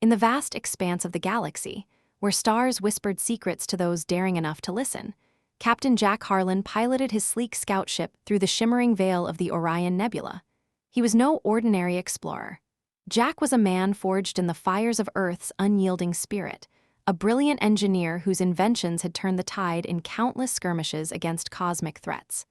In the vast expanse of the galaxy, where stars whispered secrets to those daring enough to listen, Captain Jack Harlan piloted his sleek scout ship through the shimmering veil of the Orion Nebula. He was no ordinary explorer. Jack was a man forged in the fires of Earth's unyielding spirit, a brilliant engineer whose inventions had turned the tide in countless skirmishes against cosmic threats.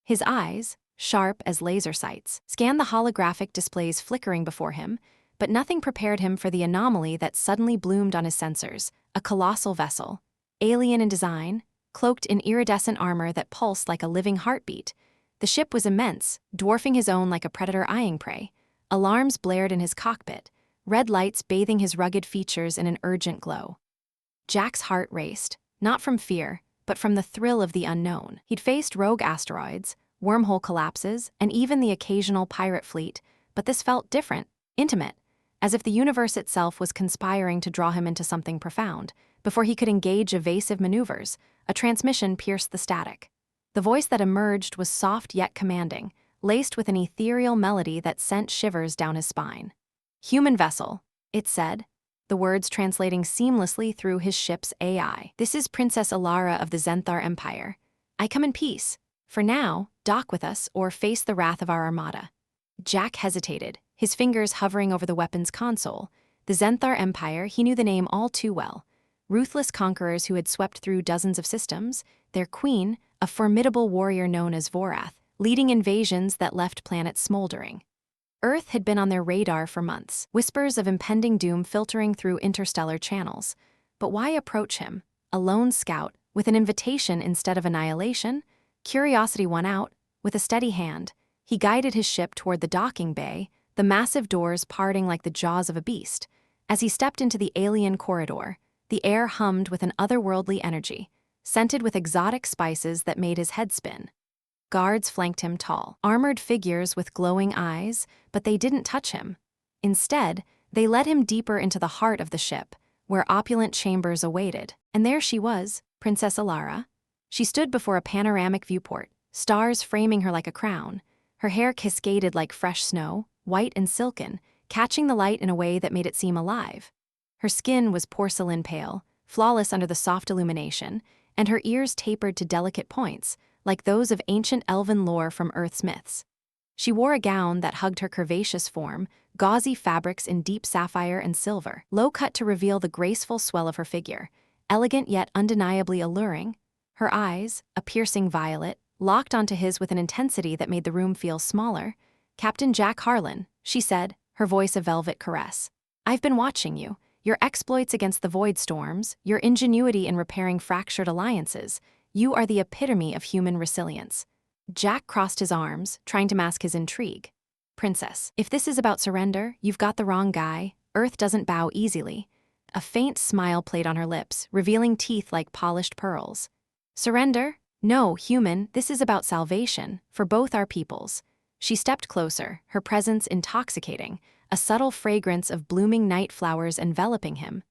His eyes, sharp as laser sights, scanned the holographic displays flickering before him, but nothing prepared him for the anomaly that suddenly bloomed on his sensors: a colossal vessel, alien in design, cloaked in iridescent armor that pulsed like a living heartbeat. The ship was immense, dwarfing his own like a predator eyeing prey. Alarms blared in his cockpit, red lights bathing his rugged features in an urgent glow. Jack's heart raced, not from fear, but from the thrill of the unknown. He'd faced rogue asteroids, wormhole collapses, and even the occasional pirate fleet, but this felt different, intimate, as if the universe itself was conspiring to draw him into something profound. Before he could engage evasive maneuvers, a transmission pierced the static. The voice that emerged was soft yet commanding, laced with an ethereal melody that sent shivers down his spine. "Human vessel," it said, the words translating seamlessly through his ship's AI. "This is Princess Elara of the Zenthar Empire. I come in peace. For now, dock with us or face the wrath of our armada." Jack hesitated, his fingers hovering over the weapon's console. The Zenthar Empire, he knew the name all too well. Ruthless conquerors who had swept through dozens of systems, their queen, a formidable warrior known as Vorath, leading invasions that left planets smoldering. Earth had been on their radar for months, whispers of impending doom filtering through interstellar channels. But why approach him, a lone scout, with an invitation instead of annihilation? Curiosity won out. With a steady hand, he guided his ship toward the docking bay, the massive doors parting like the jaws of a beast. As he stepped into the alien corridor, the air hummed with an otherworldly energy, scented with exotic spices that made his head spin. Guards flanked him, tall, armored figures with glowing eyes, but they didn't touch him. Instead, they led him deeper into the heart of the ship, where opulent chambers awaited. And there she was, Princess Elara. She stood before a panoramic viewport, stars framing her like a crown. Her hair cascaded like fresh snow, white and silken, catching the light in a way that made it seem alive. Her skin was porcelain pale, flawless under the soft illumination, and her ears tapered to delicate points, like those of ancient elven lore from Earth's myths. She wore a gown that hugged her curvaceous form, gauzy fabrics in deep sapphire and silver, low-cut to reveal the graceful swell of her figure, elegant yet undeniably alluring. Her eyes, a piercing violet, locked onto his with an intensity that made the room feel smaller. "Captain Jack Harlan," she said, her voice a velvet caress. "I've been watching you. Your exploits against the void storms, your ingenuity in repairing fractured alliances. You are the epitome of human resilience." Jack crossed his arms, trying to mask his intrigue. "Princess, if this is about surrender, you've got the wrong guy. Earth doesn't bow easily." A faint smile played on her lips, revealing teeth like polished pearls. "Surrender? No, human, this is about salvation, for both our peoples." She stepped closer, her presence intoxicating, a subtle fragrance of blooming night flowers enveloping him.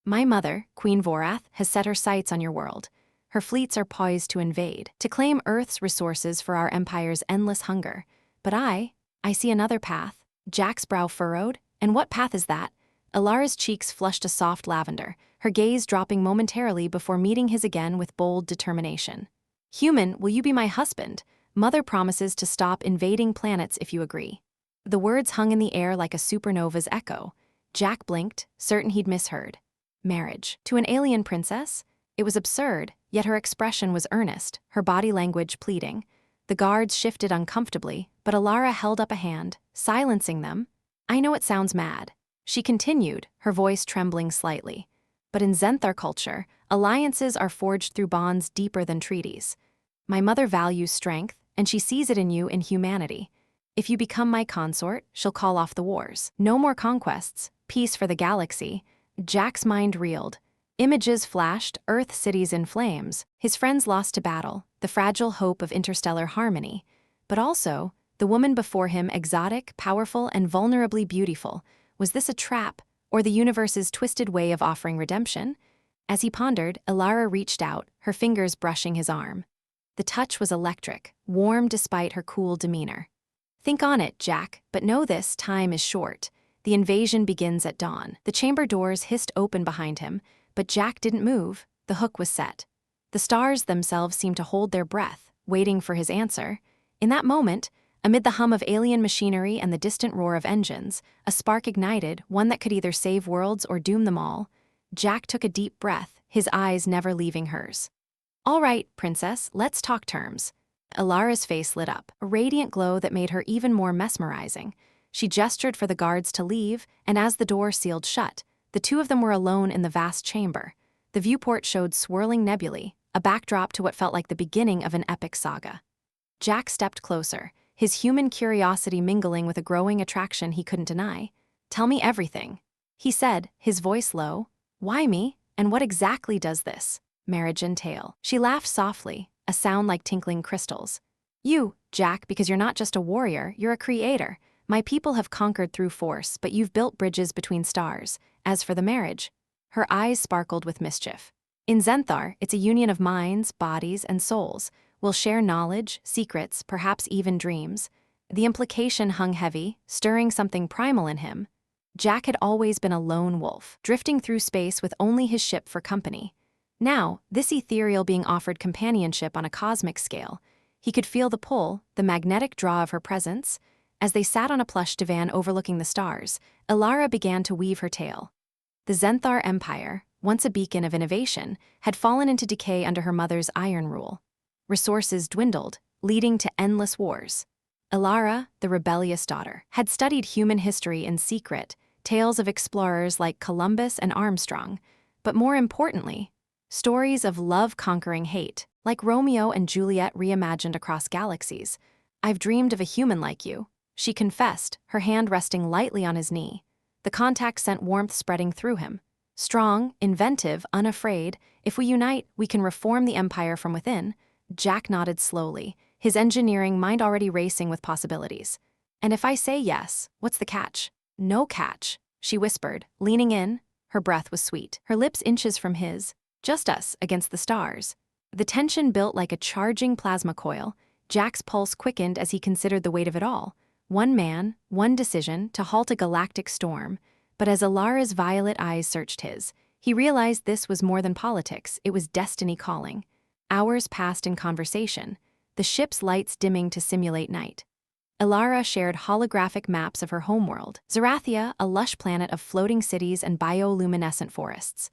"My mother, Queen Vorath, has set her sights on your world. Her fleets are poised to invade, to claim Earth's resources for our empire's endless hunger. But I see another path." Jack's brow furrowed. "And what path is that?" Elara's cheeks flushed a soft lavender, her gaze dropping momentarily before meeting his again with bold determination. "Human, will you be my husband? Mother promises to stop invading planets if you agree." The words hung in the air like a supernova's echo. Jack blinked, certain he'd misheard. Marriage. To an alien princess? It was absurd, yet her expression was earnest, her body language pleading. The guards shifted uncomfortably, but Elara held up a hand, silencing them. "I know it sounds mad," she continued, her voice trembling slightly. "But in Zenthar culture, alliances are forged through bonds deeper than treaties. My mother values strength, and she sees it in you in humanity. If you become my consort, she'll call off the wars. No more conquests, peace for the galaxy." Jack's mind reeled. Images flashed, Earth cities in flames, his friends lost to battle, the fragile hope of interstellar harmony. But also, the woman before him, exotic, powerful, and vulnerably beautiful. Was this a trap, or the universe's twisted way of offering redemption? As he pondered, Elara reached out, her fingers brushing his arm. The touch was electric, warm despite her cool demeanor. "Think on it, Jack, but know this: time is short. The invasion begins at dawn. The chamber doors hissed open behind him, but Jack didn't move. The hook was set. The stars themselves seemed to hold their breath, waiting for his answer. In that moment, amid the hum of alien machinery and the distant roar of engines, a spark ignited, one that could either save worlds or doom them all. Jack took a deep breath, his eyes never leaving hers. "All right, princess, let's talk terms." Elara's face lit up, a radiant glow that made her even more mesmerizing. She gestured for the guards to leave, and as the door sealed shut, the two of them were alone in the vast chamber. The viewport showed swirling nebulae, a backdrop to what felt like the beginning of an epic saga. Jack stepped closer, his human curiosity mingling with a growing attraction he couldn't deny. "Tell me everything," he said, his voice low. "Why me, and what exactly does this marriage entail?" She laughed softly, a sound like tinkling crystals. "You, Jack, because you're not just a warrior, you're a creator. My people have conquered through force, but you've built bridges between stars. As for the marriage," her eyes sparkled with mischief. "In Zenthar, it's a union of minds, bodies, and souls. We'll share knowledge, secrets, perhaps even dreams." The implication hung heavy, stirring something primal in him. Jack had always been a lone wolf, drifting through space with only his ship for company. Now, this ethereal being offered companionship on a cosmic scale. He could feel the pull, the magnetic draw of her presence. As they sat on a plush divan overlooking the stars, Elara began to weave her tale. The Zenthar Empire, once a beacon of innovation, had fallen into decay under her mother's iron rule. Resources dwindled, leading to endless wars. Elara, the rebellious daughter, had studied human history in secret, tales of explorers like Columbus and Armstrong, but more importantly, stories of love conquering hate, like Romeo and Juliet reimagined across galaxies. "I've dreamed of a human like you," she confessed, her hand resting lightly on his knee. The contact sent warmth spreading through him. "Strong, inventive, unafraid, if we unite, we can reform the empire from within." Jack nodded slowly, his engineering mind already racing with possibilities. "And if I say yes, what's the catch?" "No catch," she whispered, leaning in. Her breath was sweet, her lips inches from his. "Just us against the stars." The tension built like a charging plasma coil. Jack's pulse quickened as he considered the weight of it all. One man, one decision to halt a galactic storm. But as Elara's violet eyes searched his, he realized this was more than politics, it was destiny calling. Hours passed in conversation, the ship's lights dimming to simulate night. Elara shared holographic maps of her homeworld, Zerathia, a lush planet of floating cities and bioluminescent forests.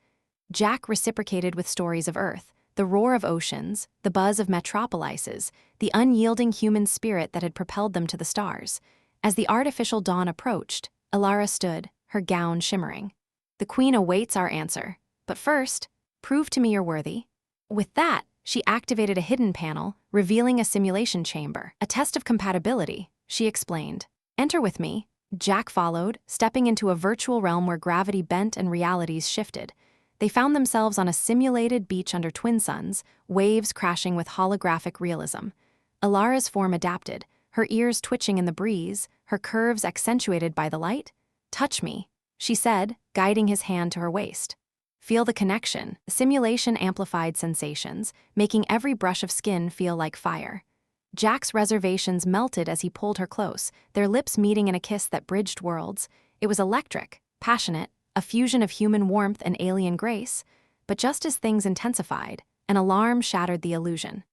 Jack reciprocated with stories of Earth, the roar of oceans, the buzz of metropolises, the unyielding human spirit that had propelled them to the stars. As the artificial dawn approached, Elara stood, her gown shimmering. "The Queen awaits our answer. But first, prove to me you're worthy." With that, she activated a hidden panel, revealing a simulation chamber. "A test of compatibility," she explained. "Enter with me." Jack followed, stepping into a virtual realm where gravity bent and realities shifted. They found themselves on a simulated beach under twin suns, waves crashing with holographic realism. Elara's form adapted, her ears twitching in the breeze, her curves accentuated by the light. "Touch me," she said, guiding his hand to her waist. "Feel the connection." The simulation amplified sensations, making every brush of skin feel like fire. Jack's reservations melted as he pulled her close, their lips meeting in a kiss that bridged worlds. It was electric, passionate, a fusion of human warmth and alien grace. But just as things intensified, an alarm shattered the illusion.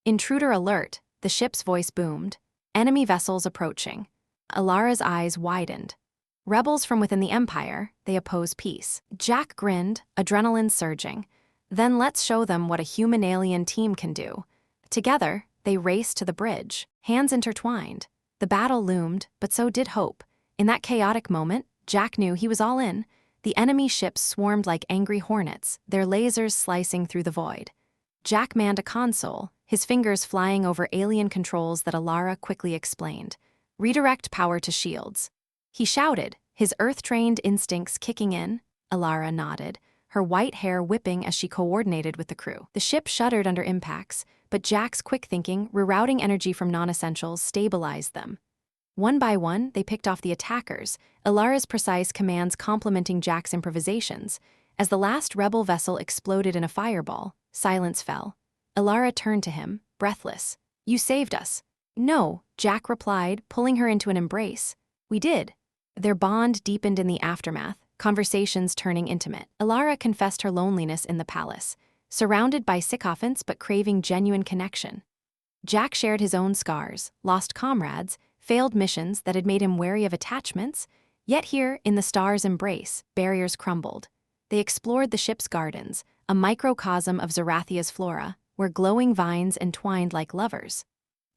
"Intruder alert," the ship's voice boomed. "Enemy vessels approaching." Elara's eyes widened. "Rebels from within the Empire, they oppose peace." Jack grinned, adrenaline surging. "Then let's show them what a human-alien team can do." Together, they raced to the bridge, hands intertwined. The battle loomed, but so did hope. In that chaotic moment, Jack knew he was all in. The enemy ships swarmed like angry hornets, their lasers slicing through the void. Jack manned a console, his fingers flying over alien controls that Elara quickly explained. "Redirect power to shields." He shouted, his Earth-trained instincts kicking in. Elara nodded, her white hair whipping as she coordinated with the crew. The ship shuddered under impacts, but Jack's quick thinking, rerouting energy from non-essentials, stabilized them. One by one, they picked off the attackers, Elara's precise commands complementing Jack's improvisations. As the last rebel vessel exploded in a fireball, silence fell. Elara turned to him, breathless. "You saved us." "No," Jack replied, pulling her into an embrace. "We did. Their bond deepened in the aftermath, conversations turning intimate. Elara confessed her loneliness in the palace, surrounded by sycophants but craving genuine connection. Jack shared his own scars, lost comrades, failed missions that had made him wary of attachments, yet here, in the stars' embrace, barriers crumbled. They explored the ship's gardens, a microcosm of Zerathia's flora, where glowing vines entwined like lovers.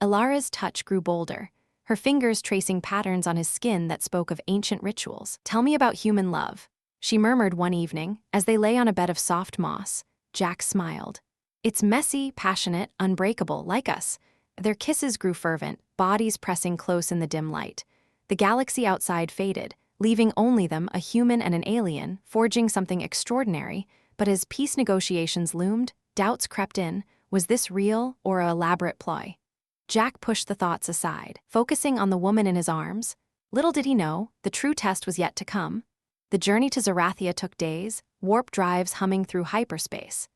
Elara's touch grew bolder, her fingers tracing patterns on his skin that spoke of ancient rituals. "Tell me about human love," she murmured one evening, as they lay on a bed of soft moss. Jack smiled. "It's messy, passionate, unbreakable, like us." Their kisses grew fervent, bodies pressing close in the dim light. The galaxy outside faded, leaving only them, a human and an alien, forging something extraordinary. But as peace negotiations loomed, doubts crept in. Was this real or an elaborate ploy? Jack pushed the thoughts aside, focusing on the woman in his arms. Little did he know, the true test was yet to come. The journey to Zerathia took days, warp drives humming through hyperspace.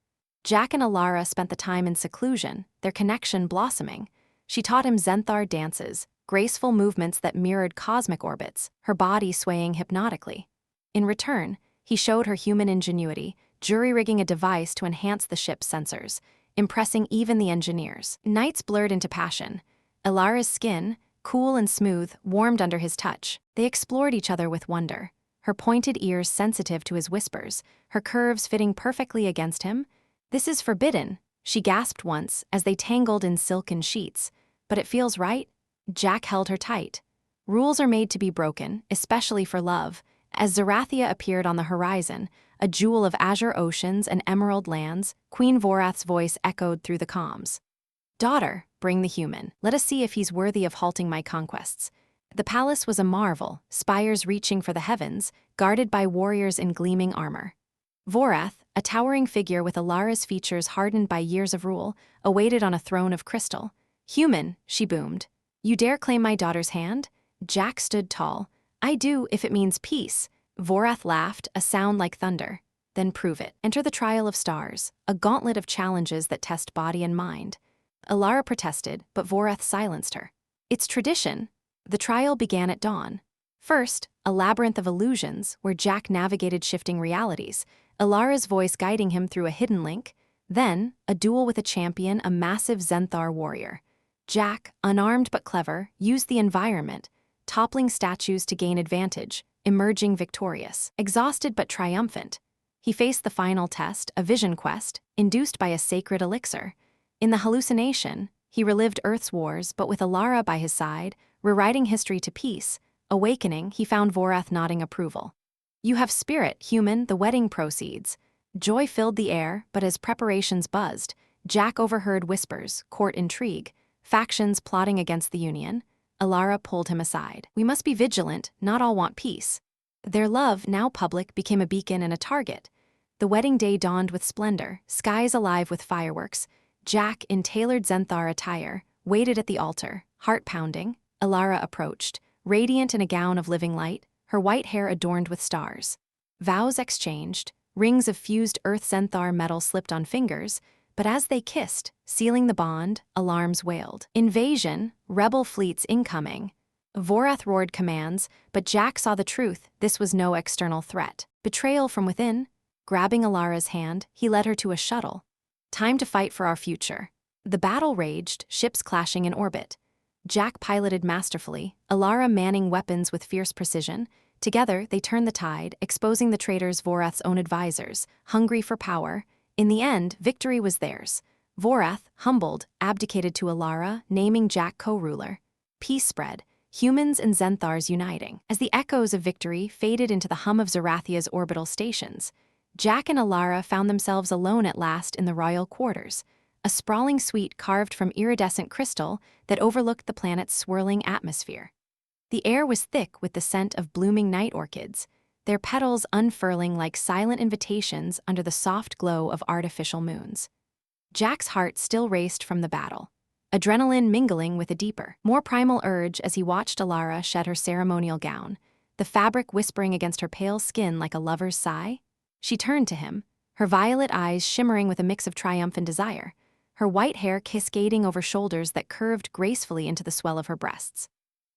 Jack and Elara spent the time in seclusion, their connection blossoming. She taught him Zenthar dances, graceful movements that mirrored cosmic orbits, her body swaying hypnotically. In return, he showed her human ingenuity, jury-rigging a device to enhance the ship's sensors, impressing even the engineers. Nights blurred into passion. Elara's skin, cool and smooth, warmed under his touch. They explored each other with wonder, her pointed ears sensitive to his whispers, her curves fitting perfectly against him. "This is forbidden," she gasped once as they tangled in silken sheets. "But it feels right." Jack held her tight. Rules are made to be broken, especially for love. As Zerathia appeared on the horizon, a jewel of azure oceans and emerald lands, Queen Vorath's voice echoed through the comms. "Daughter, bring the human. Let us see if he's worthy of halting my conquests." The palace was a marvel, spires reaching for the heavens, guarded by warriors in gleaming armor. Vorath, a towering figure with Elara's features hardened by years of rule, awaited on a throne of crystal. "Human," she boomed. "You dare claim my daughter's hand?" Jack stood tall. "I do, if it means peace." Vorath laughed, a sound like thunder. "Then prove it. Enter the trial of stars, a gauntlet of challenges that test body and mind." Elara protested, but Vorath silenced her. "It's tradition." The trial began at dawn. First, a labyrinth of illusions where Jack navigated shifting realities, Elara's voice guiding him through a hidden link. Then, a duel with a champion, a massive Zenthar warrior. Jack, unarmed but clever, used the environment, toppling statues to gain advantage, emerging victorious. Exhausted but triumphant, he faced the final test, a vision quest, induced by a sacred elixir. In the hallucination, he relived Earth's wars, but with Elara by his side, rewriting history to peace. Awakening, he found Vorath nodding approval. "You have spirit, human, the wedding proceeds." Joy filled the air, but as preparations buzzed, Jack overheard whispers, court intrigue, factions plotting against the Union. Elara pulled him aside. "We must be vigilant, not all want peace." Their love, now public, became a beacon and a target. The wedding day dawned with splendor, skies alive with fireworks. Jack, in tailored Zenthar attire, waited at the altar, heart pounding. Elara approached, radiant in a gown of living light, her white hair adorned with stars. Vows exchanged, rings of fused Earth Zenthar metal slipped on fingers, but as they kissed, sealing the bond, alarms wailed. "Invasion, rebel fleets incoming." Vorath roared commands, but Jack saw the truth. This was no external threat. Betrayal from within. Grabbing Elara's hand, he led her to a shuttle. "Time to fight for our future." The battle raged, ships clashing in orbit. Jack piloted masterfully, Elara manning weapons with fierce precision. Together, they turned the tide, exposing the traitors Vorath's own advisors, hungry for power. In the end, victory was theirs. Vorath, humbled, abdicated to Elara, naming Jack co-ruler. Peace spread, humans and Zenthars uniting. As the echoes of victory faded into the hum of Zerathia's orbital stations, Jack and Elara found themselves alone at last in the royal quarters, a sprawling suite carved from iridescent crystal that overlooked the planet's swirling atmosphere. The air was thick with the scent of blooming night orchids, their petals unfurling like silent invitations under the soft glow of artificial moons. Jack's heart still raced from the battle, adrenaline mingling with a deeper, more primal urge as he watched Elara shed her ceremonial gown, the fabric whispering against her pale skin like a lover's sigh. She turned to him, her violet eyes shimmering with a mix of triumph and desire, her white hair cascading over shoulders that curved gracefully into the swell of her breasts.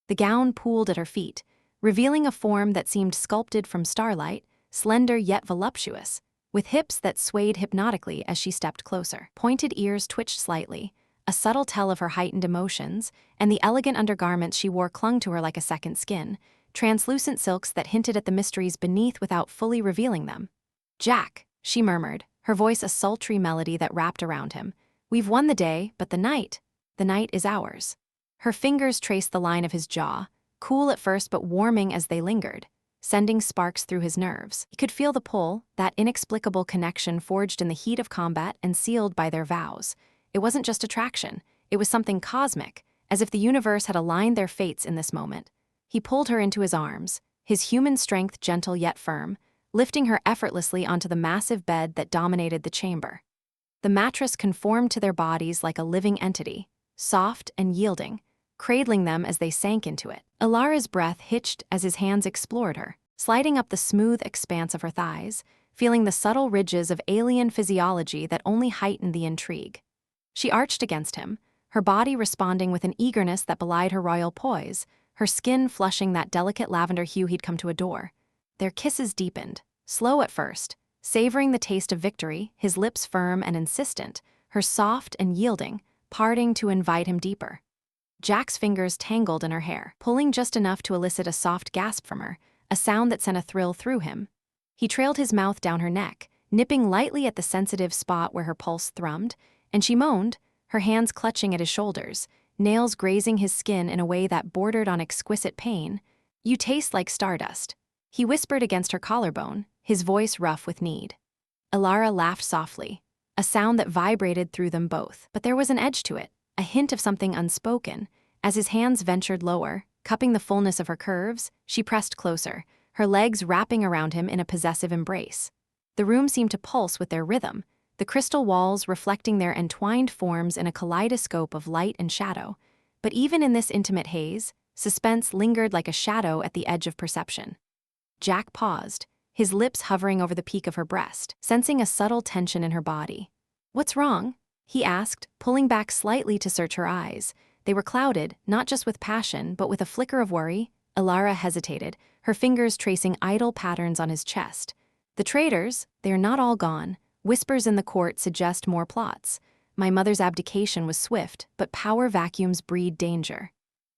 The gown pooled at her feet, revealing a form that seemed sculpted from starlight, slender yet voluptuous, with hips that swayed hypnotically as she stepped closer. Pointed ears twitched slightly, a subtle tell of her heightened emotions, and the elegant undergarments she wore clung to her like a second skin, translucent silks that hinted at the mysteries beneath without fully revealing them. "Jack," she murmured, her voice a sultry melody that wrapped around him. "We've won the day, but the night is ours." Her fingers traced the line of his jaw, cool at first but warming as they lingered, sending sparks through his nerves. He could feel the pull, that inexplicable connection forged in the heat of combat and sealed by their vows. It wasn't just attraction, it was something cosmic, as if the universe had aligned their fates in this moment. He pulled her into his arms, his human strength gentle yet firm, lifting her effortlessly onto the massive bed that dominated the chamber. The mattress conformed to their bodies like a living entity, soft and yielding, cradling them as they sank into it. Elara's breath hitched as his hands explored her, sliding up the smooth expanse of her thighs, feeling the subtle ridges of alien physiology that only heightened the intrigue. She arched against him, her body responding with an eagerness that belied her royal poise, her skin flushing that delicate lavender hue he'd come to adore. Their kisses deepened, slow at first, savoring the taste of victory, his lips firm and insistent, her soft and yielding, parting to invite him deeper. Jack's fingers tangled in her hair, pulling just enough to elicit a soft gasp from her, a sound that sent a thrill through him. He trailed his mouth down her neck, nipping lightly at the sensitive spot where her pulse thrummed, and she moaned, her hands clutching at his shoulders, nails grazing his skin in a way that bordered on exquisite pain. "You taste like stardust," he whispered against her collarbone, his voice rough with need. Elara laughed softly, a sound that vibrated through them both. But there was an edge to it, a hint of something unspoken. As his hands ventured lower, cupping the fullness of her curves, she pressed closer, her legs wrapping around him in a possessive embrace. The room seemed to pulse with their rhythm, the crystal walls reflecting their entwined forms in a kaleidoscope of light and shadow. But even in this intimate haze, suspense lingered like a shadow at the edge of perception. Jack paused, his lips hovering over the peak of her breast, sensing a subtle tension in her body. "What's wrong?" he asked, pulling back slightly to search her eyes. They were clouded, not just with passion, but with a flicker of worry. Elara hesitated, her fingers tracing idle patterns on his chest. "The traitors, they are not all gone. Whispers in the court suggest more plots. My mother's abdication was swift, but power vacuums breed danger."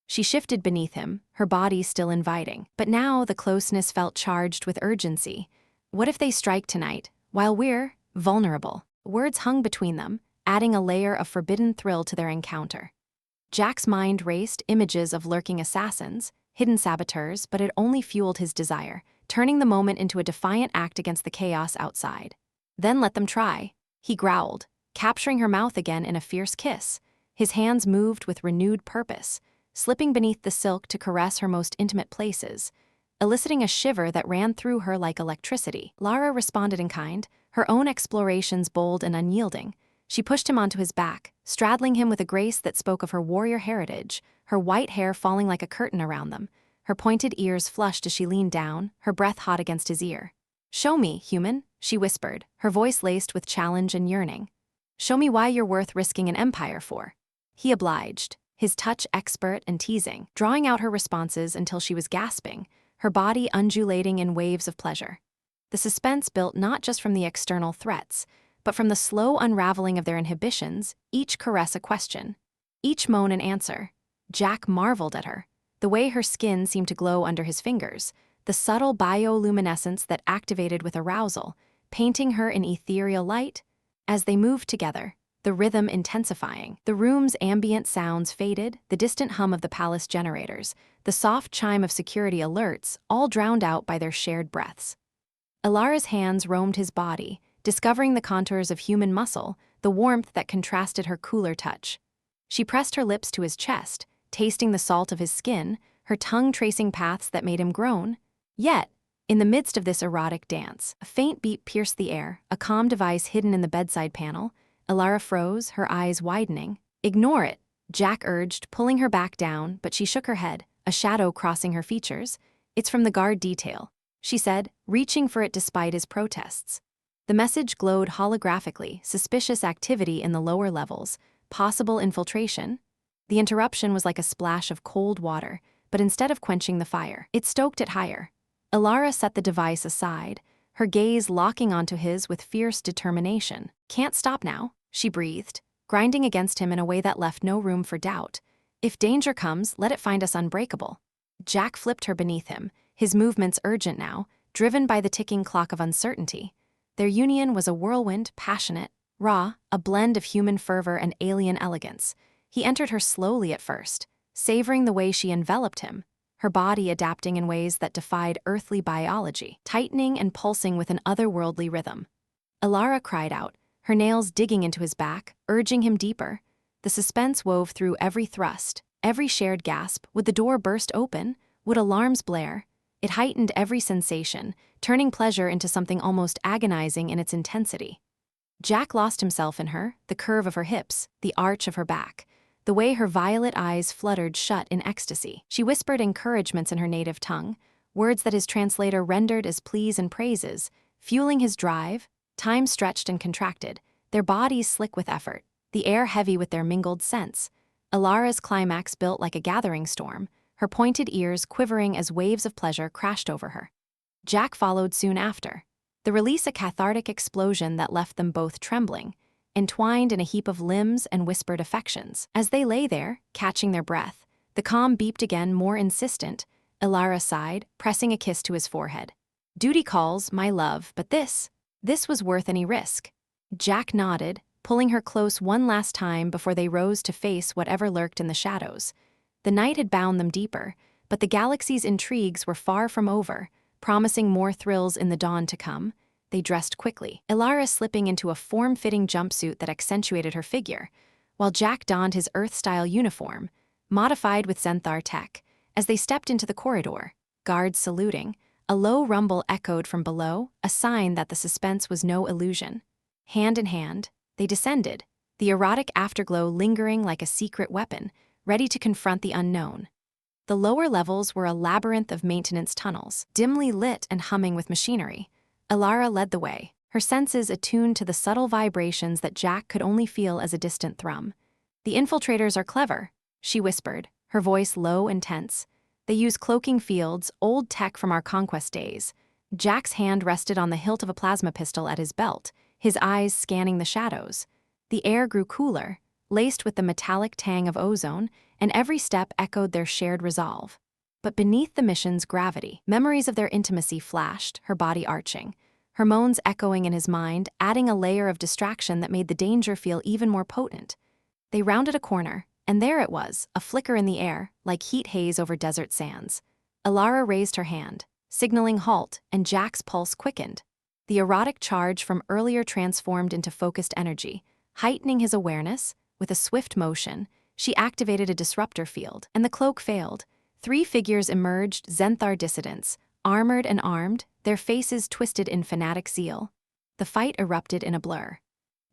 She shifted beneath him, her body still inviting. But now the closeness felt charged with urgency. "What if they strike tonight, while we're vulnerable?" Words hung between them, adding a layer of forbidden thrill to their encounter. Jack's mind raced images of lurking assassins, hidden saboteurs, but it only fueled his desire, turning the moment into a defiant act against the chaos outside. "Then let them try," he growled, capturing her mouth again in a fierce kiss. His hands moved with renewed purpose, slipping beneath the silk to caress her most intimate places, eliciting a shiver that ran through her like electricity. Elara responded in kind, her own explorations bold and unyielding. She pushed him onto his back, straddling him with a grace that spoke of her warrior heritage, her white hair falling like a curtain around them, her pointed ears flushed as she leaned down, her breath hot against his ear. "Show me, human," she whispered, her voice laced with challenge and yearning. "Show me why you're worth risking an empire for." He obliged, his touch expert and teasing, drawing out her responses until she was gasping, her body undulating in waves of pleasure. The suspense built not just from the external threats, but from the slow unraveling of their inhibitions, each caress a question, each moan an answer. Jack marveled at her, the way her skin seemed to glow under his fingers, the subtle bioluminescence that activated with arousal, painting her in ethereal light. As they moved together, the rhythm intensifying, the room's ambient sounds faded, the distant hum of the palace generators, the soft chime of security alerts, all drowned out by their shared breaths. Elara's hands roamed his body, discovering the contours of human muscle, the warmth that contrasted her cooler touch. She pressed her lips to his chest, tasting the salt of his skin, her tongue tracing paths that made him groan. Yet, in the midst of this erotic dance, a faint beat pierced the air, a comm device hidden in the bedside panel. Elara froze, her eyes widening. "Ignore it," Jack urged, pulling her back down, but she shook her head, a shadow crossing her features. "It's from the guard detail," she said, reaching for it despite his protests. The message glowed holographically, suspicious activity in the lower levels, possible infiltration. The interruption was like a splash of cold water, but instead of quenching the fire, it stoked it higher. Elara set the device aside, her gaze locking onto his with fierce determination. "Can't stop now," she breathed, grinding against him in a way that left no room for doubt. "If danger comes, let it find us unbreakable." Jack flipped her beneath him, his movements urgent now, driven by the ticking clock of uncertainty. Their union was a whirlwind, passionate, raw, a blend of human fervor and alien elegance. He entered her slowly at first, savoring the way she enveloped him, her body adapting in ways that defied earthly biology, tightening and pulsing with an otherworldly rhythm. Elara cried out, her nails digging into his back, urging him deeper. The suspense wove through every thrust, every shared gasp. Would the door burst open? Would alarms blare? It heightened every sensation, turning pleasure into something almost agonizing in its intensity. Jack lost himself in her, the curve of her hips, the arch of her back, the way her violet eyes fluttered shut in ecstasy. She whispered encouragements in her native tongue, words that his translator rendered as pleas and praises, fueling his drive. Time stretched and contracted, their bodies slick with effort, the air heavy with their mingled scents. Elara's climax built like a gathering storm, her pointed ears quivering as waves of pleasure crashed over her. Jack followed soon after, the release a cathartic explosion that left them both trembling, entwined in a heap of limbs and whispered affections. As they lay there, catching their breath, the comm beeped again, more insistent. Elara sighed, pressing a kiss to his forehead. "Duty calls, my love, but this was worth any risk." Jack nodded, pulling her close one last time before they rose to face whatever lurked in the shadows. The night had bound them deeper, but the galaxy's intrigues were far from over, promising more thrills in the dawn to come. They dressed quickly, Elara slipping into a form-fitting jumpsuit that accentuated her figure, while Jack donned his Earth-style uniform, modified with Zenthar tech. As they stepped into the corridor, guards saluting, a low rumble echoed from below, a sign that the suspense was no illusion. Hand in hand, they descended, the erotic afterglow lingering like a secret weapon, ready to confront the unknown. The lower levels were a labyrinth of maintenance tunnels, dimly lit and humming with machinery. Elara led the way, her senses attuned to the subtle vibrations that Jack could only feel as a distant thrum. "The infiltrators are clever," she whispered, her voice low and tense. "They use cloaking fields, old tech from our conquest days." Jack's hand rested on the hilt of a plasma pistol at his belt, his eyes scanning the shadows. The air grew cooler, laced with the metallic tang of ozone, and every step echoed their shared resolve. But beneath the mission's gravity, memories of their intimacy flashed, her body arching, her moans echoing in his mind, adding a layer of distraction that made the danger feel even more potent. They rounded a corner, and there it was, a flicker in the air, like heat haze over desert sands. Elara raised her hand, signaling halt, and Jack's pulse quickened. The erotic charge from earlier transformed into focused energy, heightening his awareness. With a swift motion, she activated a disruptor field, and the cloak failed. 3 figures emerged, Zenthar dissidents, armored and armed, their faces twisted in fanatic zeal. The fight erupted in a blur.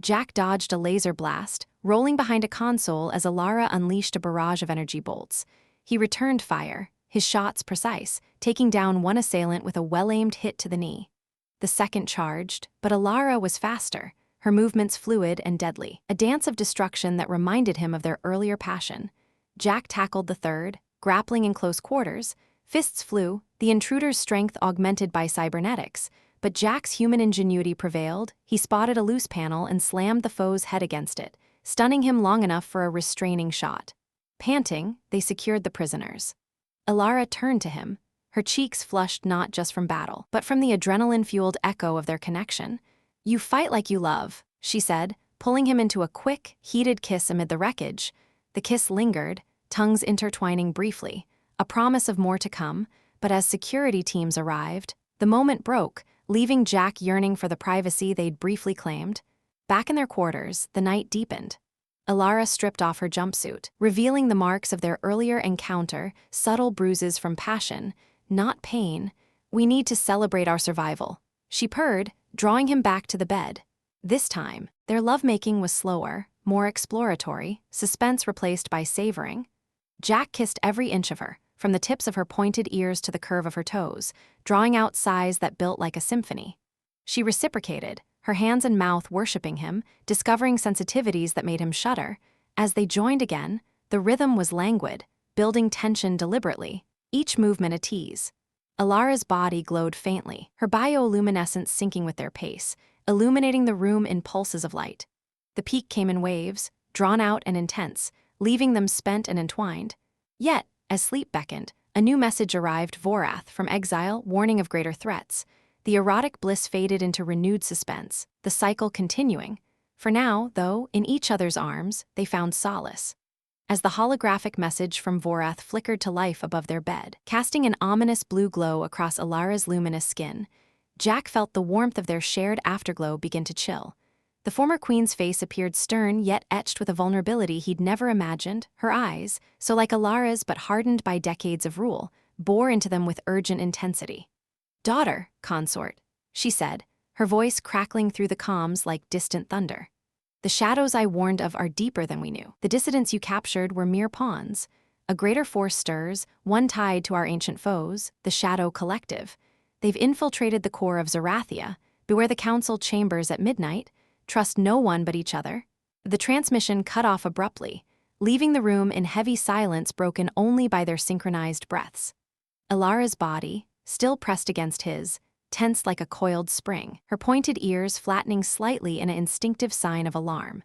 Jack dodged a laser blast, rolling behind a console as Elara unleashed a barrage of energy bolts. He returned fire, his shots precise, taking down one assailant with a well-aimed hit to the knee. The second charged, but Elara was faster, her movements fluid and deadly, a dance of destruction that reminded him of their earlier passion. Jack tackled the third, grappling in close quarters. Fists flew, the intruder's strength augmented by cybernetics, but Jack's human ingenuity prevailed. He spotted a loose panel and slammed the foe's head against it, stunning him long enough for a restraining shot. Panting, they secured the prisoners. Elara turned to him, her cheeks flushed not just from battle, but from the adrenaline-fueled echo of their connection. "You fight like you love," she said, pulling him into a quick, heated kiss amid the wreckage. The kiss lingered, tongues intertwining briefly, a promise of more to come, but as security teams arrived, the moment broke, leaving Jack yearning for the privacy they'd briefly claimed. Back in their quarters, the night deepened. Elara stripped off her jumpsuit, revealing the marks of their earlier encounter, subtle bruises from passion, not pain. "We need to celebrate our survival," she purred, drawing him back to the bed. This time, their lovemaking was slower, more exploratory, suspense replaced by savoring. Jack kissed every inch of her, from the tips of her pointed ears to the curve of her toes, drawing out sighs that built like a symphony. She reciprocated, her hands and mouth worshipping him, discovering sensitivities that made him shudder. As they joined again, the rhythm was languid, building tension deliberately, each movement a tease. Elara's body glowed faintly, her bioluminescence syncing with their pace, illuminating the room in pulses of light. The peak came in waves, drawn out and intense, leaving them spent and entwined. Yet, as sleep beckoned, a new message arrived, Vorath, from exile, warning of greater threats. The erotic bliss faded into renewed suspense, the cycle continuing. For now, though, in each other's arms, they found solace. As the holographic message from Vorath flickered to life above their bed, casting an ominous blue glow across Elara's luminous skin, Jack felt the warmth of their shared afterglow begin to chill. The former queen's face appeared stern yet etched with a vulnerability he'd never imagined. Her eyes, so like Elara's but hardened by decades of rule, bore into them with urgent intensity. "Daughter, consort," she said, her voice crackling through the comms like distant thunder. "The shadows I warned of are deeper than we knew. The dissidents you captured were mere pawns. A greater force stirs, one tied to our ancient foes, the Shadow Collective. They've infiltrated the core of Zerathia. Beware the council chambers at midnight. Trust no one but each other." The transmission cut off abruptly, leaving the room in heavy silence broken only by their synchronized breaths. Elara's body, still pressed against his, tensed like a coiled spring, her pointed ears flattening slightly in an instinctive sign of alarm.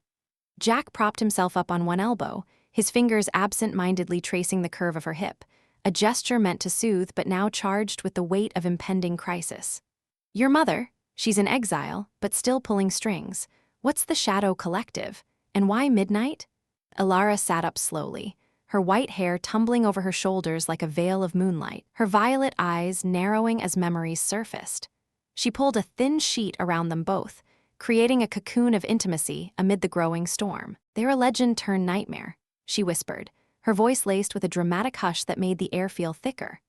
Jack propped himself up on one elbow, his fingers absent-mindedly tracing the curve of her hip, a gesture meant to soothe but now charged with the weight of impending crisis. "Your mother, she's in exile, but still pulling strings. What's the Shadow Collective? And why midnight?" Elara sat up slowly, her white hair tumbling over her shoulders like a veil of moonlight, her violet eyes narrowing as memories surfaced. She pulled a thin sheet around them both, creating a cocoon of intimacy amid the growing storm. "They're a legend-turned-nightmare," she whispered, her voice laced with a dramatic hush that made the air feel thicker.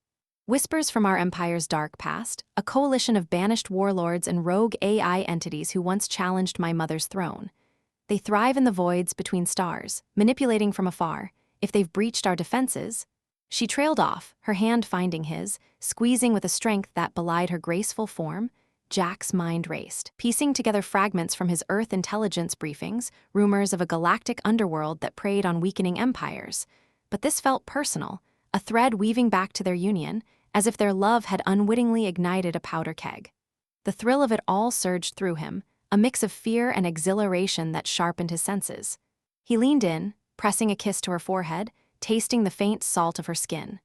"Whispers from our empire's dark past, a coalition of banished warlords and rogue AI entities who once challenged my mother's throne. They thrive in the voids between stars, manipulating from afar. If they've breached our defenses..." She trailed off, her hand finding his, squeezing with a strength that belied her graceful form. Jack's mind raced, piecing together fragments from his Earth intelligence briefings, rumors of a galactic underworld that preyed on weakening empires. But this felt personal, a thread weaving back to their union, as if their love had unwittingly ignited a powder keg. The thrill of it all surged through him, a mix of fear and exhilaration that sharpened his senses. He leaned in, pressing a kiss to her forehead, tasting the faint salt of her skin.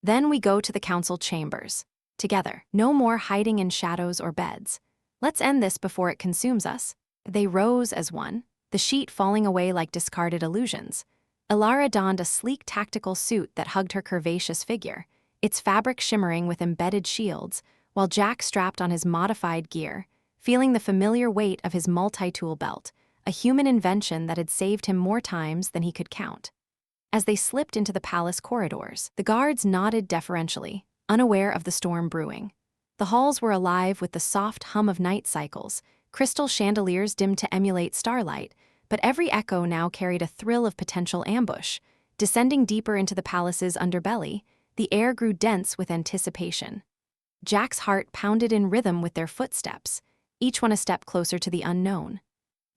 "Then we go to the council chambers. Together, no more hiding in shadows or beds. Let's end this before it consumes us." They rose as one, the sheet falling away like discarded illusions. Elara donned a sleek tactical suit that hugged her curvaceous figure, its fabric shimmering with embedded shields, while Jack strapped on his modified gear, feeling the familiar weight of his multi-tool belt, a human invention that had saved him more times than he could count. As they slipped into the palace corridors, the guards nodded deferentially, unaware of the storm brewing. The halls were alive with the soft hum of night cycles, crystal chandeliers dimmed to emulate starlight, but every echo now carried a thrill of potential ambush. Descending deeper into the palace's underbelly, the air grew dense with anticipation. Jack's heart pounded in rhythm with their footsteps, each one a step closer to the unknown.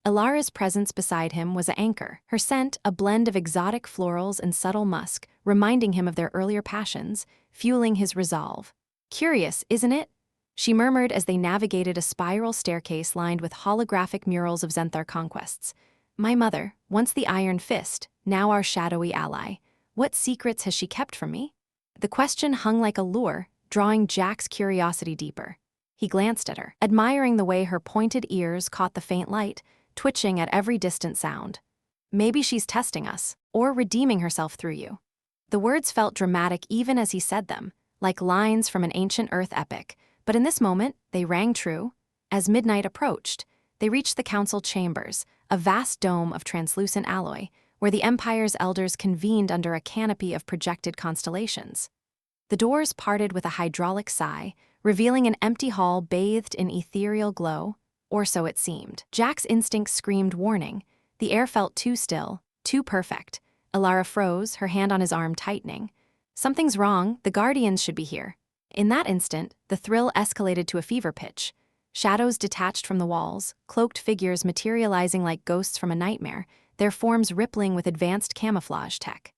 Elara's presence beside him was an anchor, her scent a blend of exotic florals and subtle musk, reminding him of their earlier passions, fueling his resolve. "Curious, isn't it?" she murmured as they navigated a spiral staircase lined with holographic murals of Zenthar conquests. "My mother, once the Iron Fist, now our shadowy ally. What secrets has she kept from me?" The question hung like a lure, drawing Jack's curiosity deeper. He glanced at her, admiring the way her pointed ears caught the faint light, twitching at every distant sound. "Maybe she's testing us, or redeeming herself through you." The words felt dramatic even as he said them, like lines from an ancient Earth epic, but in this moment, they rang true. As midnight approached, they reached the council chambers, a vast dome of translucent alloy, where the Empire's elders convened under a canopy of projected constellations. The doors parted with a hydraulic sigh, revealing an empty hall bathed in ethereal glow, or so it seemed. Jack's instincts screamed warning. The air felt too still, too perfect. Elara froze, her hand on his arm tightening. "Something's wrong, the Guardians should be here." In that instant, the thrill escalated to a fever pitch. Shadows detached from the walls, cloaked figures materializing like ghosts from a nightmare, their forms rippling with advanced camouflage tech.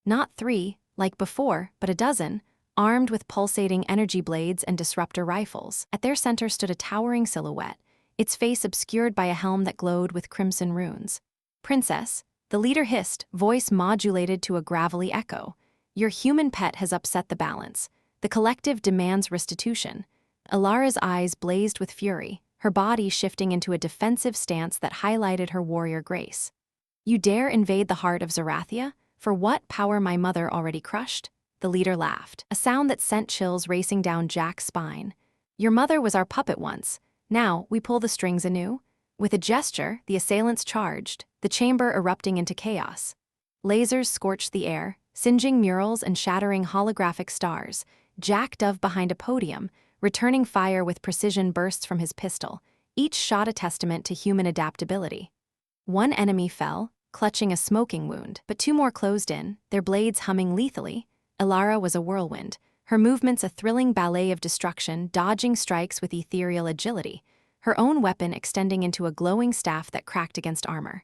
Not 3, like before, but a dozen, armed with pulsating energy blades and disruptor rifles. At their center stood a towering silhouette, its face obscured by a helm that glowed with crimson runes. "Princess," the leader hissed, voice modulated to a gravelly echo, "your human pet has upset the balance. The collective demands restitution." Elara's eyes blazed with fury, her body shifting into a defensive stance that highlighted her warrior grace. "You dare invade the heart of Zerathia? For what power my mother already crushed?" The leader laughed, a sound that sent chills racing down Jack's spine. "Your mother was our puppet once. Now we pull the strings anew?" With a gesture, the assailants charged, the chamber erupting into chaos. Lasers scorched the air, singeing murals and shattering holographic stars. Jack dove behind a podium, returning fire with precision bursts from his pistol, each shot a testament to human adaptability. One enemy fell, clutching a smoking wound, but two more closed in, their blades humming lethally. Elara was a whirlwind, her movements a thrilling ballet of destruction, dodging strikes with ethereal agility, her own weapon extending into a glowing staff that cracked against armor.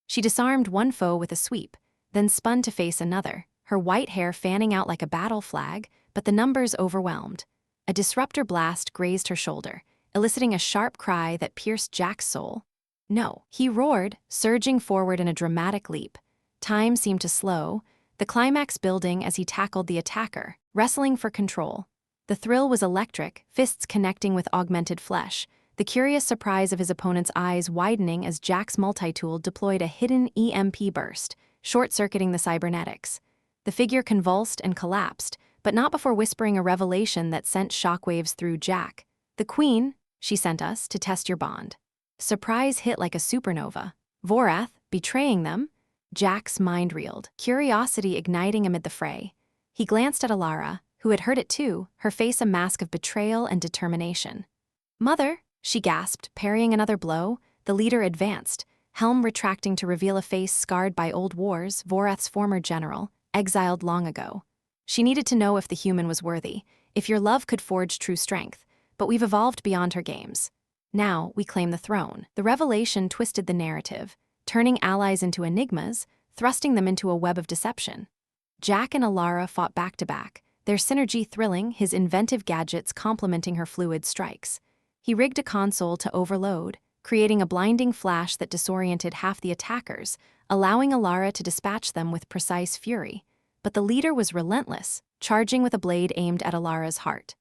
She disarmed one foe with a sweep, then spun to face another, her white hair fanning out like a battle flag, but the numbers overwhelmed. A disruptor blast grazed her shoulder, eliciting a sharp cry that pierced Jack's soul. "No," he roared, surging forward in a dramatic leap. Time seemed to slow, the climax building as he tackled the attacker, wrestling for control. The thrill was electric, fists connecting with augmented flesh, the curious surprise of his opponent's eyes widening as Jack's multi-tool deployed a hidden EMP burst, short-circuiting the cybernetics. The figure convulsed and collapsed, but not before whispering a revelation that sent shockwaves through Jack. "The Queen, she sent us to test your bond." Surprise hit like a supernova. Vorath, betraying them? Jack's mind reeled, curiosity igniting amid the fray. He glanced at Elara, who had heard it too, her face a mask of betrayal and determination. "Mother," she gasped, parrying another blow. The leader advanced, helm retracting to reveal a face scarred by old wars, Vorath's former general, exiled long ago. "She needed to know if the human was worthy, if your love could forge true strength, but we've evolved beyond her games. Now we claim the throne." The revelation twisted the narrative, turning allies into enigmas, thrusting them into a web of deception. Jack and Elara fought back to back, their synergy thrilling, his inventive gadgets complementing her fluid strikes. He rigged a console to overload, creating a blinding flash that disoriented half the attackers, allowing Elara to dispatch them with precise fury. But the leader was relentless, charging with a blade aimed at Elara's heart.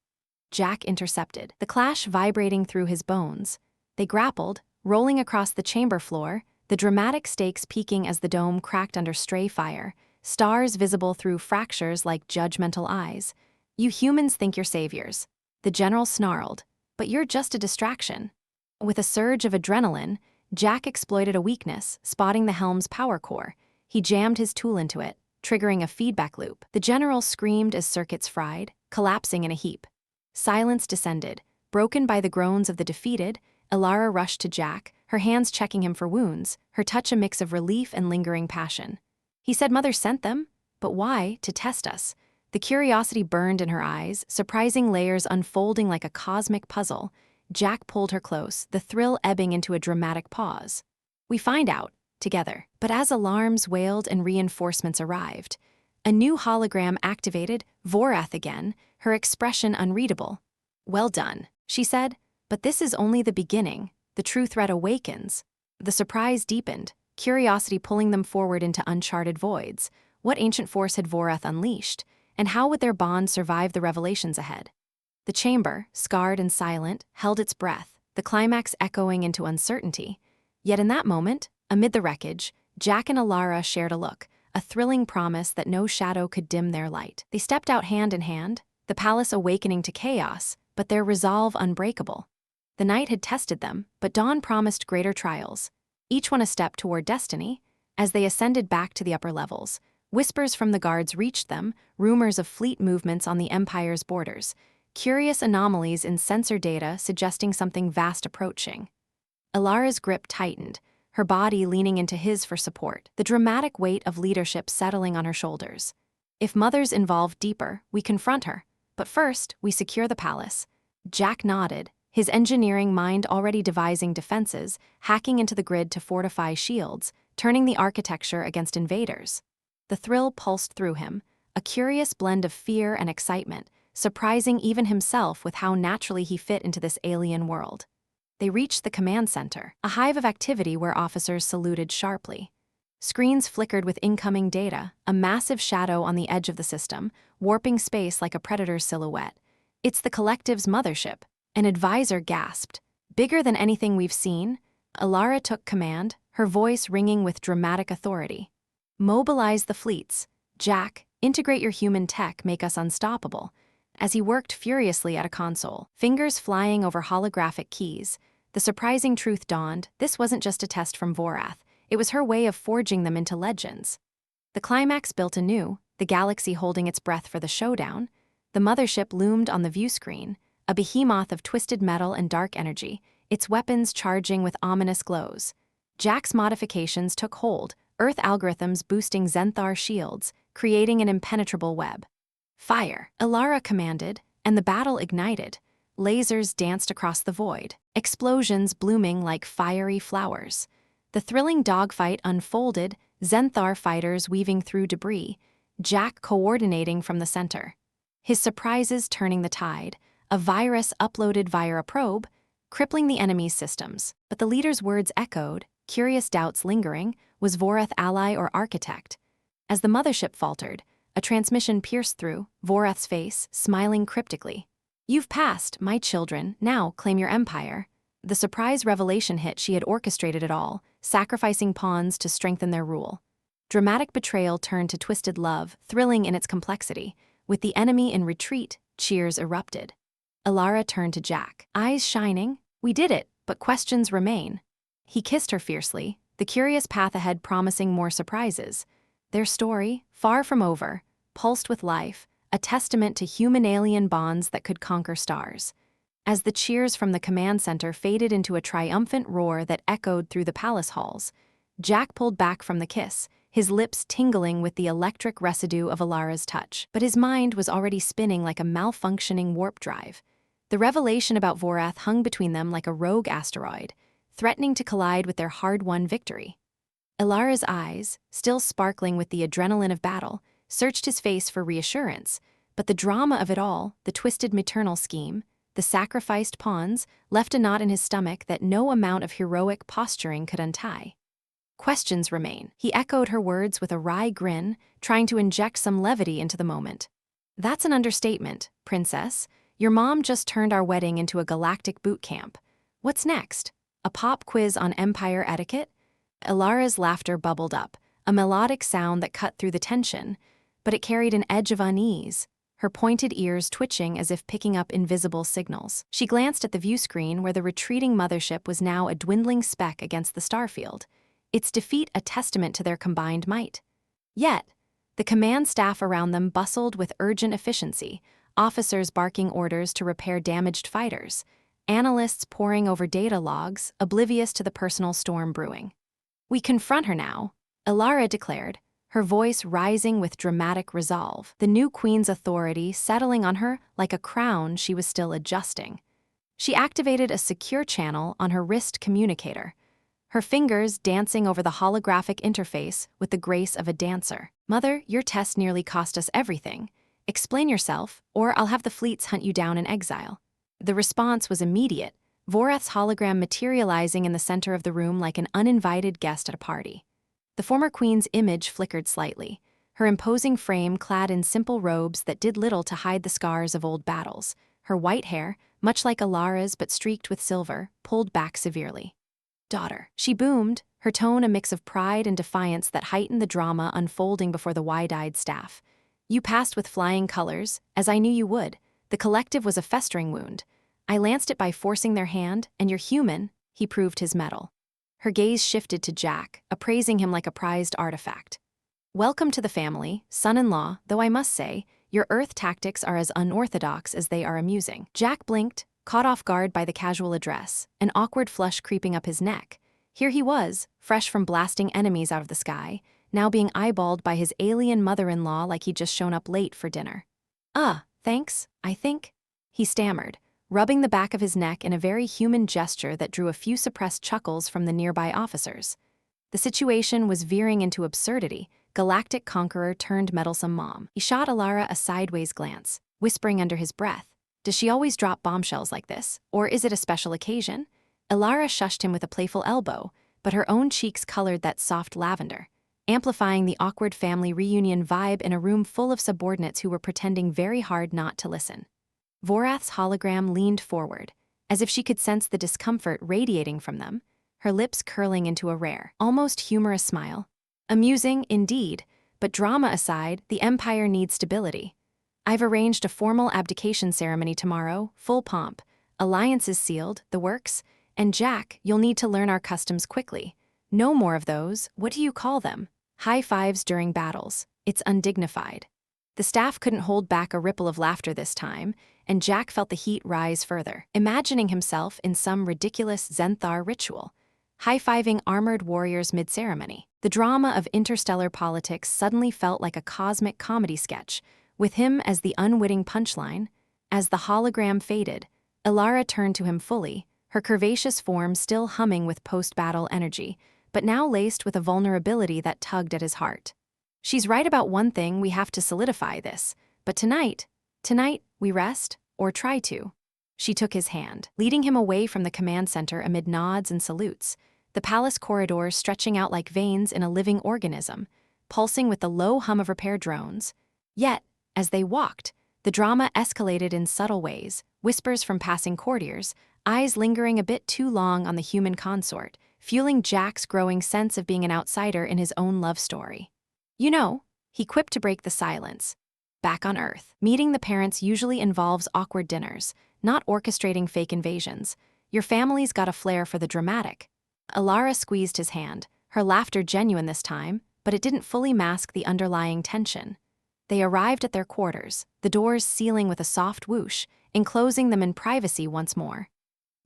Jack intercepted, the clash vibrating through his bones. They grappled, rolling across the chamber floor, the dramatic stakes peaking as the dome cracked under stray fire, stars visible through fractures like judgmental eyes. "You humans think you're saviors," the general snarled, "but you're just a distraction." With a surge of adrenaline, Jack exploited a weakness, spotting the helm's power core. He jammed his tool into it, triggering a feedback loop. The general screamed as circuits fried, collapsing in a heap. Silence descended, broken by the groans of the defeated. Elara rushed to Jack, her hands checking him for wounds, her touch a mix of relief and lingering passion. "He said Mother sent them? But why? To test us." The curiosity burned in her eyes, surprising layers unfolding like a cosmic puzzle. Jack pulled her close, the thrill ebbing into a dramatic pause. "We find out, together." But as alarms wailed and reinforcements arrived, a new hologram activated, Vorath again, her expression unreadable. "Well done," she said, "but this is only the beginning. The true threat awakens." The surprise deepened, curiosity pulling them forward into uncharted voids. What ancient force had Vorath unleashed, and how would their bond survive the revelations ahead? The chamber, scarred and silent, held its breath, the climax echoing into uncertainty. Yet in that moment, amid the wreckage, Jack and Elara shared a look, a thrilling promise that no shadow could dim their light. They stepped out hand in hand, the palace awakening to chaos, but their resolve unbreakable. The night had tested them, but dawn promised greater trials, each one a step toward destiny. As they ascended back to the upper levels, whispers from the guards reached them, rumors of fleet movements on the Empire's borders, curious anomalies in sensor data suggesting something vast approaching. Elara's grip tightened, her body leaning into his for support, the dramatic weight of leadership settling on her shoulders. "If Mother's involved deeper, we confront her. But first, we secure the palace." Jack nodded, his engineering mind already devising defenses, hacking into the grid to fortify shields, turning the architecture against invaders. The thrill pulsed through him, a curious blend of fear and excitement, surprising even himself with how naturally he fit into this alien world. They reached the command center, a hive of activity where officers saluted sharply. Screens flickered with incoming data, a massive shadow on the edge of the system, warping space like a predator's silhouette. "It's the collective's mothership," an advisor gasped. "Bigger than anything we've seen?" Elara took command, her voice ringing with dramatic authority. "Mobilize the fleets. Jack, integrate your human tech, make us unstoppable." As he worked furiously at a console, fingers flying over holographic keys, the surprising truth dawned: this wasn't just a test from Vorath, it was her way of forging them into legends. The climax built anew, the galaxy holding its breath for the showdown. The mothership loomed on the view screen, a behemoth of twisted metal and dark energy, its weapons charging with ominous glows. Jack's modifications took hold, Earth algorithms boosting Zenthar shields, creating an impenetrable web. "Fire," Elara commanded, and the battle ignited. Lasers danced across the void, explosions blooming like fiery flowers. The thrilling dogfight unfolded, Zenthar fighters weaving through debris, Jack coordinating from the center. His surprises turning the tide, a virus uploaded via a probe, crippling the enemy's systems. But the leader's words echoed, curious doubts lingering: was Vorath ally or architect? As the mothership faltered, a transmission pierced through, Vorath's face smiling cryptically. "You've passed, my children, now claim your empire." The surprise revelation hit: she had orchestrated it all, sacrificing pawns to strengthen their rule. Dramatic betrayal turned to twisted love, thrilling in its complexity. With the enemy in retreat, cheers erupted. Elara turned to Jack, eyes shining. "We did it, but questions remain." He kissed her fiercely, the curious path ahead promising more surprises. Their story, far from over, pulsed with life, a testament to human-alien bonds that could conquer stars. As the cheers from the command center faded into a triumphant roar that echoed through the palace halls, Jack pulled back from the kiss, his lips tingling with the electric residue of Elara's touch. But his mind was already spinning like a malfunctioning warp drive. The revelation about Vorath hung between them like a rogue asteroid, threatening to collide with their hard-won victory. Elara's eyes, still sparkling with the adrenaline of battle, searched his face for reassurance, but the drama of it all, the twisted maternal scheme, the sacrificed pawns, left a knot in his stomach that no amount of heroic posturing could untie. "Questions remain," he echoed her words with a wry grin, trying to inject some levity into the moment. "That's an understatement, princess. Your mom just turned our wedding into a galactic boot camp. What's next? A pop quiz on empire etiquette?" Elara's laughter bubbled up, a melodic sound that cut through the tension, but it carried an edge of unease, her pointed ears twitching as if picking up invisible signals. She glanced at the view screen where the retreating mothership was now a dwindling speck against the starfield, its defeat a testament to their combined might. Yet, the command staff around them bustled with urgent efficiency, officers barking orders to repair damaged fighters, analysts poring over data logs, oblivious to the personal storm brewing. "We confront her now," Elara declared, her voice rising with dramatic resolve, the new queen's authority settling on her like a crown she was still adjusting. She activated a secure channel on her wrist communicator, her fingers dancing over the holographic interface with the grace of a dancer. "Mother, your test nearly cost us everything. Explain yourself, or I'll have the fleets hunt you down in exile." The response was immediate, Vorath's hologram materializing in the center of the room like an uninvited guest at a party. The former queen's image flickered slightly, her imposing frame clad in simple robes that did little to hide the scars of old battles, her white hair, much like Elara's but streaked with silver, pulled back severely. "Daughter," she boomed, her tone a mix of pride and defiance that heightened the drama unfolding before the wide-eyed staff. "You passed with flying colors, as I knew you would. The collective was a festering wound. I lanced it by forcing their hand, and you're human," he proved his mettle. Her gaze shifted to Jack, appraising him like a prized artifact. "Welcome to the family, son-in-law, though I must say, your Earth tactics are as unorthodox as they are amusing." Jack blinked, caught off guard by the casual address, an awkward flush creeping up his neck. Here he was, fresh from blasting enemies out of the sky, now being eyeballed by his alien mother-in-law like he'd just shown up late for dinner. Thanks, I think," he stammered, rubbing the back of his neck in a very human gesture that drew a few suppressed chuckles from the nearby officers. The situation was veering into absurdity, galactic conqueror turned meddlesome mom. He shot Elara a sideways glance, whispering under his breath, "Does she always drop bombshells like this, or is it a special occasion?" Elara shushed him with a playful elbow, but her own cheeks colored that soft lavender, amplifying the awkward family reunion vibe in a room full of subordinates who were pretending very hard not to listen. Vorath's hologram leaned forward, as if she could sense the discomfort radiating from them, her lips curling into a rare, almost humorous smile. Amusing, indeed, but drama aside, the Empire needs stability. I've arranged a formal abdication ceremony tomorrow, full pomp. Alliances sealed, the works, and Jack, you'll need to learn our customs quickly. No more of those, what do you call them? High fives during battles. It's undignified. The staff couldn't hold back a ripple of laughter this time, and Jack felt the heat rise further, imagining himself in some ridiculous Zenthar ritual, high-fiving armored warriors mid-ceremony. The drama of interstellar politics suddenly felt like a cosmic comedy sketch, with him as the unwitting punchline. As the hologram faded, Elara turned to him fully, her curvaceous form still humming with post-battle energy, but now laced with a vulnerability that tugged at his heart. "She's right about one thing, we have to solidify this, but tonight, we rest, or try to." She took his hand, leading him away from the command center amid nods and salutes, the palace corridors stretching out like veins in a living organism, pulsing with the low hum of repair drones. Yet, as they walked, the drama escalated in subtle ways, whispers from passing courtiers, eyes lingering a bit too long on the human consort, fueling Jack's growing sense of being an outsider in his own love story. "You know," he quipped to break the silence, "back on Earth, meeting the parents usually involves awkward dinners, not orchestrating fake invasions. Your family's got a flair for the dramatic." Elara squeezed his hand, her laughter genuine this time, but it didn't fully mask the underlying tension. They arrived at their quarters, the doors sealing with a soft whoosh, enclosing them in privacy once more.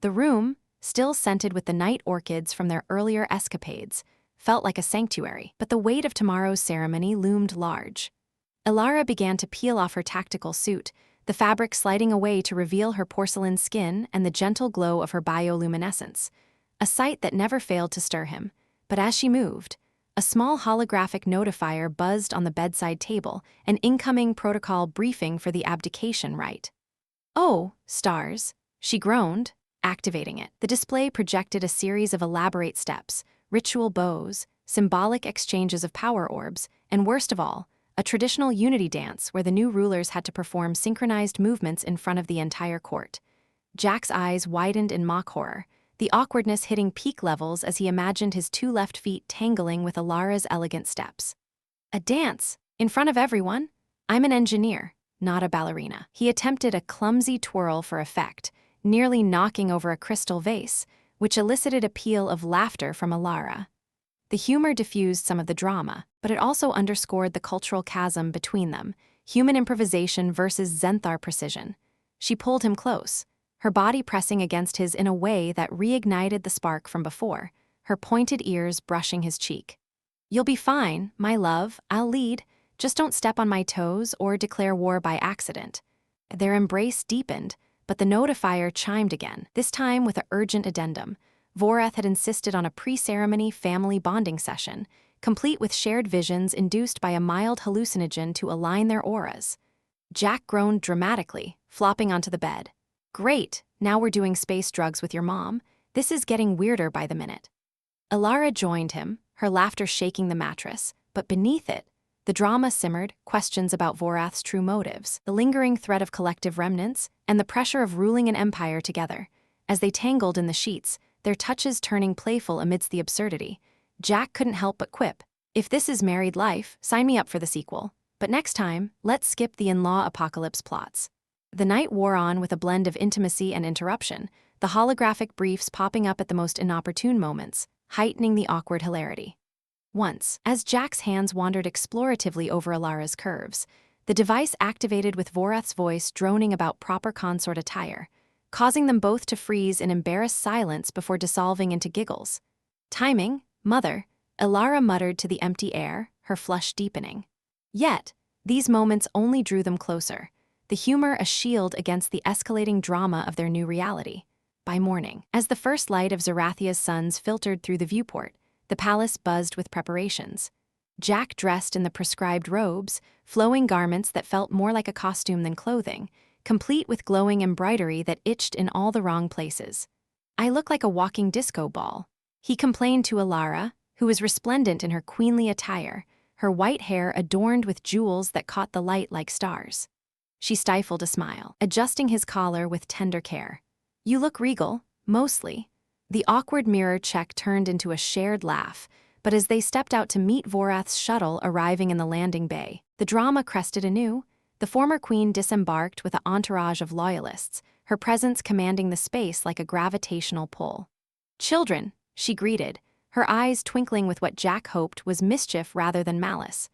The room, still scented with the night orchids from their earlier escapades, felt like a sanctuary, but the weight of tomorrow's ceremony loomed large. Elara began to peel off her tactical suit, the fabric sliding away to reveal her porcelain skin and the gentle glow of her bioluminescence, a sight that never failed to stir him. But as she moved, a small holographic notifier buzzed on the bedside table, an incoming protocol briefing for the abdication rite. "Oh, stars," she groaned, activating it. The display projected a series of elaborate steps, ritual bows, symbolic exchanges of power orbs, and worst of all, a traditional unity dance where the new rulers had to perform synchronized movements in front of the entire court. Jack's eyes widened in mock horror, the awkwardness hitting peak levels as he imagined his two left feet tangling with Elara's elegant steps. "A dance? In front of everyone? I'm an engineer, not a ballerina." He attempted a clumsy twirl for effect, nearly knocking over a crystal vase, which elicited a peal of laughter from Elara. The humor diffused some of the drama, but it also underscored the cultural chasm between them, human improvisation versus Zenthar precision. She pulled him close, her body pressing against his in a way that reignited the spark from before, her pointed ears brushing his cheek. "You'll be fine, my love, I'll lead. Just don't step on my toes or declare war by accident." Their embrace deepened, but the notifier chimed again, this time with an urgent addendum. Vorath had insisted on a pre-ceremony family bonding session, complete with shared visions induced by a mild hallucinogen to align their auras. Jack groaned dramatically, flopping onto the bed. "Great, now we're doing space drugs with your mom. This is getting weirder by the minute." Elara joined him, her laughter shaking the mattress, but beneath it, the drama simmered, questions about Vorath's true motives, the lingering threat of collective remnants, and the pressure of ruling an empire together. As they tangled in the sheets, their touches turning playful amidst the absurdity, Jack couldn't help but quip, "If this is married life, sign me up for the sequel. But next time, let's skip the in-law apocalypse plots." The night wore on with a blend of intimacy and interruption, the holographic briefs popping up at the most inopportune moments, heightening the awkward hilarity. Once, as Jack's hands wandered exploratively over Elara's curves, the device activated with Vorath's voice droning about proper consort attire, causing them both to freeze in embarrassed silence before dissolving into giggles. "Timing, mother," Elara muttered to the empty air, her flush deepening. Yet, these moments only drew them closer, the humor a shield against the escalating drama of their new reality. By morning, as the first light of Zarathia's suns filtered through the viewport, the palace buzzed with preparations. Jack dressed in the prescribed robes, flowing garments that felt more like a costume than clothing, complete with glowing embroidery that itched in all the wrong places. "I look like a walking disco ball," he complained to Elara, who was resplendent in her queenly attire, her white hair adorned with jewels that caught the light like stars. She stifled a smile, adjusting his collar with tender care. "You look regal, mostly." The awkward mirror check turned into a shared laugh, but as they stepped out to meet Vorath's shuttle arriving in the landing bay, the drama crested anew. The former queen disembarked with an entourage of loyalists, her presence commanding the space like a gravitational pull. "Children," she greeted, her eyes twinkling with what Jack hoped was mischief rather than malice.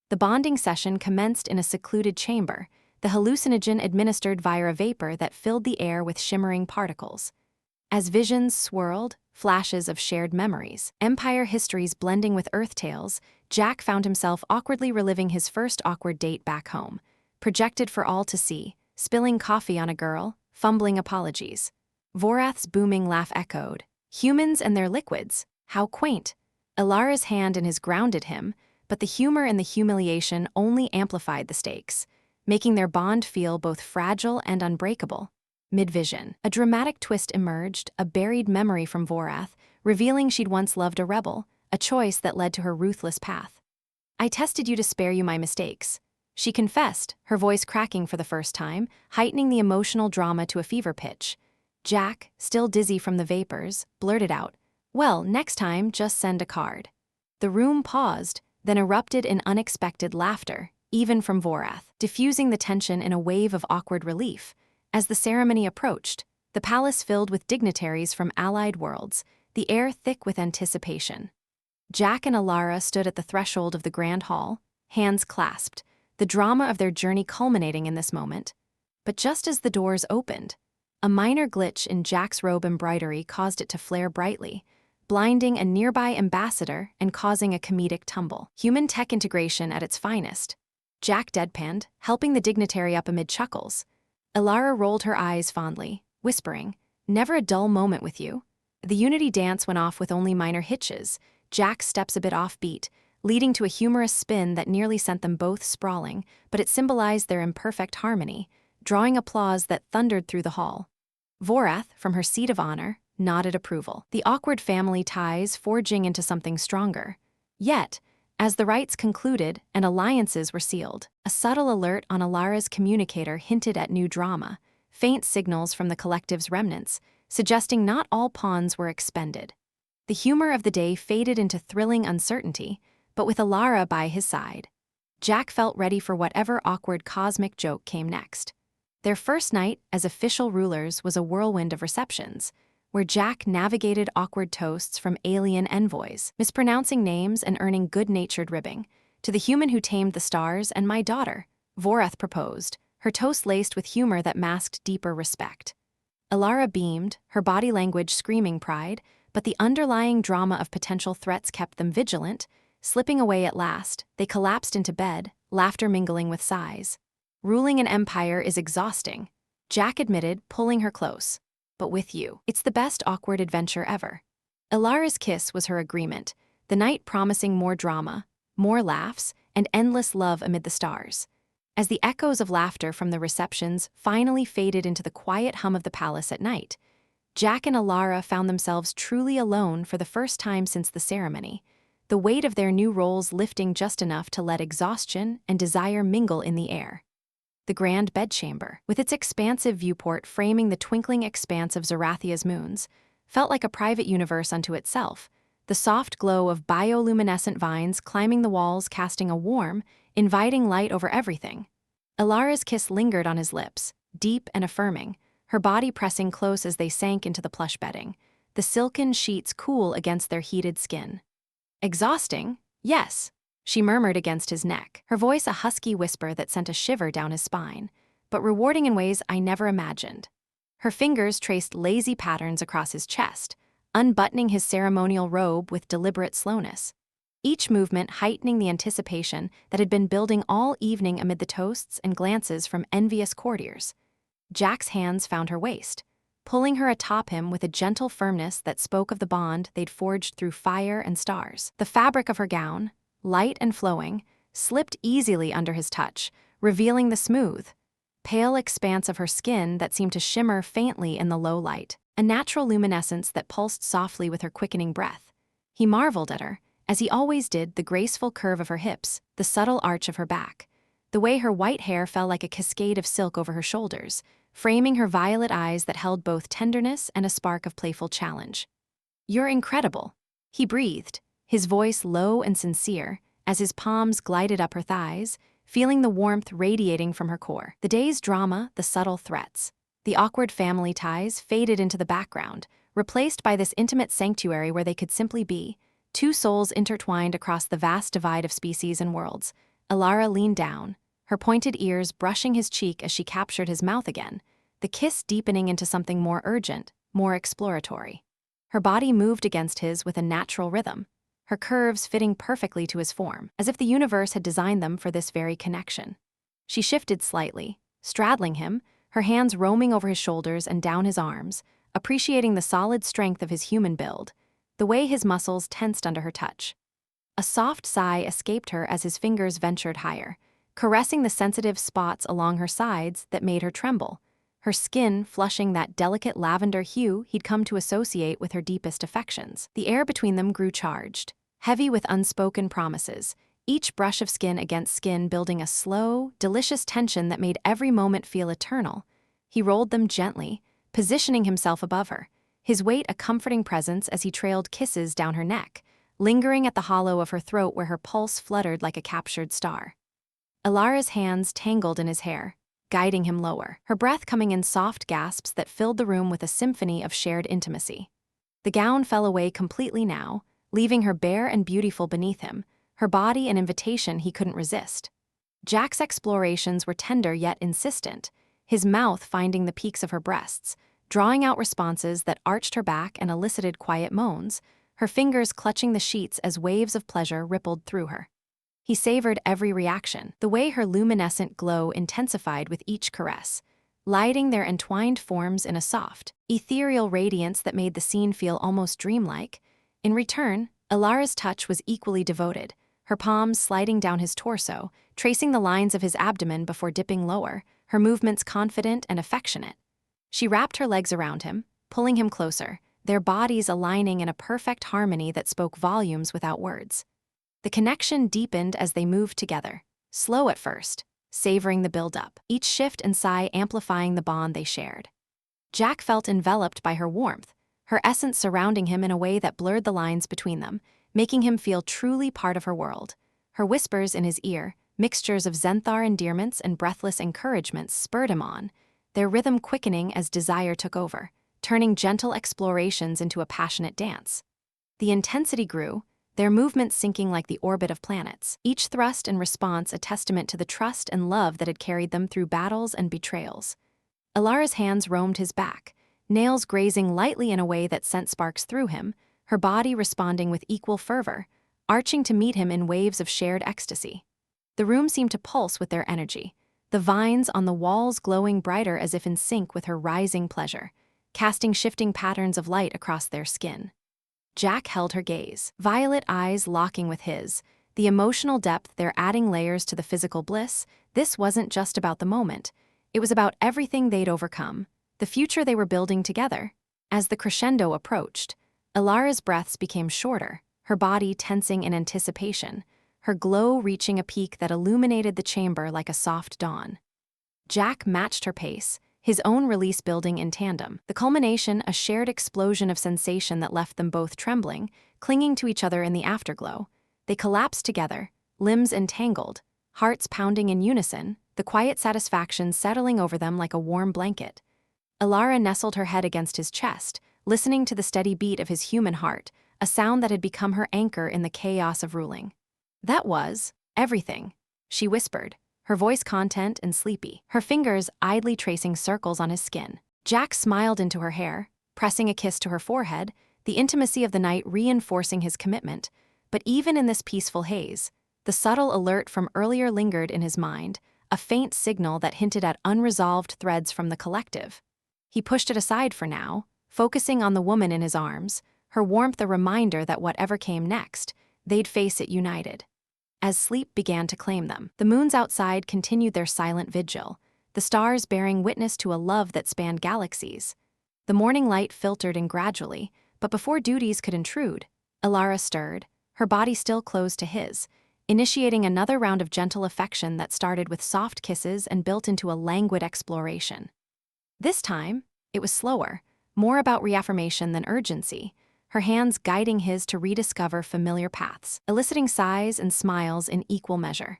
The bonding session commenced in a secluded chamber, the hallucinogen administered via a vapor that filled the air with shimmering particles. As visions swirled, flashes of shared memories, empire histories blending with Earth tales, Jack found himself awkwardly reliving his first awkward date back home, projected for all to see, spilling coffee on a girl, fumbling apologies. Vorath's booming laugh echoed. "Humans and their liquids, how quaint." Elara's hand in his grounded him, but the humor in the humiliation only amplified the stakes, making their bond feel both fragile and unbreakable. Mid-vision, a dramatic twist emerged, a buried memory from Vorath, revealing she'd once loved a rebel, a choice that led to her ruthless path. "I tested you to spare you my mistakes," she confessed, her voice cracking for the first time, heightening the emotional drama to a fever pitch. Jack, still dizzy from the vapors, blurted out, "Well, next time, just send a card." The room paused, then erupted in unexpected laughter, even from Vorath, diffusing the tension in a wave of awkward relief. As the ceremony approached, the palace filled with dignitaries from allied worlds, the air thick with anticipation. Jack and Elara stood at the threshold of the grand hall, hands clasped, the drama of their journey culminating in this moment. But just as the doors opened, a minor glitch in Jack's robe embroidery caused it to flare brightly, blinding a nearby ambassador and causing a comedic tumble. Human tech integration at its finest. Jack deadpanned, helping the dignitary up amid chuckles. Elara rolled her eyes fondly, whispering, "Never a dull moment with you." The unity dance went off with only minor hitches, Jack's steps a bit offbeat, leading to a humorous spin that nearly sent them both sprawling, but it symbolized their imperfect harmony, drawing applause that thundered through the hall. Vorath, from her seat of honor, nodded approval, the awkward family ties forging into something stronger. Yet, as the rites concluded and alliances were sealed, a subtle alert on Elara's communicator hinted at new drama, faint signals from the collective's remnants, suggesting not all pawns were expended. The humor of the day faded into thrilling uncertainty, but with Elara by his side, Jack felt ready for whatever awkward cosmic joke came next. Their first night as official rulers was a whirlwind of receptions, where Jack navigated awkward toasts from alien envoys, mispronouncing names and earning good-natured ribbing, to the human who tamed the stars and my daughter, Vorath proposed, her toast laced with humor that masked deeper respect. Elara beamed, her body language screaming pride, but the underlying drama of potential threats kept them vigilant. Slipping away at last, they collapsed into bed, laughter mingling with sighs. "Ruling an empire is exhausting," Jack admitted, pulling her close. "But with you, it's the best awkward adventure ever." Elara's kiss was her agreement, the night promising more drama, more laughs, and endless love amid the stars. As the echoes of laughter from the receptions finally faded into the quiet hum of the palace at night, Jack and Elara found themselves truly alone for the first time since the ceremony, the weight of their new roles lifting just enough to let exhaustion and desire mingle in the air. The grand bedchamber, with its expansive viewport framing the twinkling expanse of Zarathia's moons, felt like a private universe unto itself, the soft glow of bioluminescent vines climbing the walls casting a warm, inviting light over everything. Elara's kiss lingered on his lips, deep and affirming, her body pressing close as they sank into the plush bedding, the silken sheets cool against their heated skin. "Exhausting? Yes," she murmured against his neck, her voice a husky whisper that sent a shiver down his spine, "but rewarding in ways I never imagined." Her fingers traced lazy patterns across his chest, unbuttoning his ceremonial robe with deliberate slowness, each movement heightening the anticipation that had been building all evening amid the toasts and glances from envious courtiers. Jack's hands found her waist, pulling her atop him with a gentle firmness that spoke of the bond they'd forged through fire and stars. The fabric of her gown, light and flowing, slipped easily under his touch, revealing the smooth, pale expanse of her skin that seemed to shimmer faintly in the low light, a natural luminescence that pulsed softly with her quickening breath. He marveled at her, as he always did, the graceful curve of her hips, the subtle arch of her back, the way her white hair fell like a cascade of silk over her shoulders, framing her violet eyes that held both tenderness and a spark of playful challenge. "You're incredible," he breathed, his voice low and sincere, as his palms glided up her thighs, feeling the warmth radiating from her core. The day's drama, the subtle threats, the awkward family ties faded into the background, replaced by this intimate sanctuary where they could simply be, two souls intertwined across the vast divide of species and worlds. Elara leaned down, her pointed ears brushing his cheek as she captured his mouth again, the kiss deepening into something more urgent, more exploratory. Her body moved against his with a natural rhythm, her curves fitting perfectly to his form, as if the universe had designed them for this very connection. She shifted slightly, straddling him, her hands roaming over his shoulders and down his arms, appreciating the solid strength of his human build, the way his muscles tensed under her touch. A soft sigh escaped her as his fingers ventured higher, caressing the sensitive spots along her sides that made her tremble, her skin flushing that delicate lavender hue he'd come to associate with her deepest affections. The air between them grew charged, heavy with unspoken promises, each brush of skin against skin building a slow, delicious tension that made every moment feel eternal. He rolled them gently, positioning himself above her, his weight a comforting presence as he trailed kisses down her neck, lingering at the hollow of her throat where her pulse fluttered like a captured star. Elara's hands tangled in his hair, guiding him lower, her breath coming in soft gasps that filled the room with a symphony of shared intimacy. The gown fell away completely now, leaving her bare and beautiful beneath him, her body an invitation he couldn't resist. Jack's explorations were tender yet insistent, his mouth finding the peaks of her breasts, drawing out responses that arched her back and elicited quiet moans, her fingers clutching the sheets as waves of pleasure rippled through her. He savored every reaction, the way her luminescent glow intensified with each caress, lighting their entwined forms in a soft, ethereal radiance that made the scene feel almost dreamlike. In return, Elara's touch was equally devoted, her palms sliding down his torso, tracing the lines of his abdomen before dipping lower, her movements confident and affectionate. She wrapped her legs around him, pulling him closer, their bodies aligning in a perfect harmony that spoke volumes without words. The connection deepened as they moved together, slow at first, savoring the build-up, each shift and sigh amplifying the bond they shared. Jack felt enveloped by her warmth, her essence surrounding him in a way that blurred the lines between them, making him feel truly part of her world. Her whispers in his ear, mixtures of Zenthar endearments and breathless encouragements, spurred him on, their rhythm quickening as desire took over, turning gentle explorations into a passionate dance. The intensity grew, their movements sinking like the orbit of planets, each thrust and response a testament to the trust and love that had carried them through battles and betrayals. Elara's hands roamed his back, nails grazing lightly in a way that sent sparks through him, her body responding with equal fervor, arching to meet him in waves of shared ecstasy. The room seemed to pulse with their energy, the vines on the walls glowing brighter as if in sync with her rising pleasure, casting shifting patterns of light across their skin. Jack held her gaze, violet eyes locking with his, the emotional depth there adding layers to the physical bliss. This wasn't just about the moment, it was about everything they'd overcome, the future they were building together. As the crescendo approached, Elara's breaths became shorter, her body tensing in anticipation, her glow reaching a peak that illuminated the chamber like a soft dawn. Jack matched her pace, his own release building in tandem, the culmination a shared explosion of sensation that left them both trembling, clinging to each other in the afterglow. They collapsed together, limbs entangled, hearts pounding in unison, the quiet satisfaction settling over them like a warm blanket. Elara nestled her head against his chest, listening to the steady beat of his human heart, a sound that had become her anchor in the chaos of ruling. "That was everything," she whispered, her voice content and sleepy, her fingers idly tracing circles on his skin. Jack smiled into her hair, pressing a kiss to her forehead, the intimacy of the night reinforcing his commitment. But even in this peaceful haze, the subtle alert from earlier lingered in his mind, a faint signal that hinted at unresolved threads from the collective. He pushed it aside for now, focusing on the woman in his arms, her warmth a reminder that whatever came next, they'd face it united. as sleep began to claim them. The moons outside continued their silent vigil, the stars bearing witness to a love that spanned galaxies. The morning light filtered in gradually, but before duties could intrude, Elara stirred, her body still close to his, initiating another round of gentle affection that started with soft kisses and built into a languid exploration. This time, it was slower, more about reaffirmation than urgency, her hands guiding his to rediscover familiar paths, eliciting sighs and smiles in equal measure.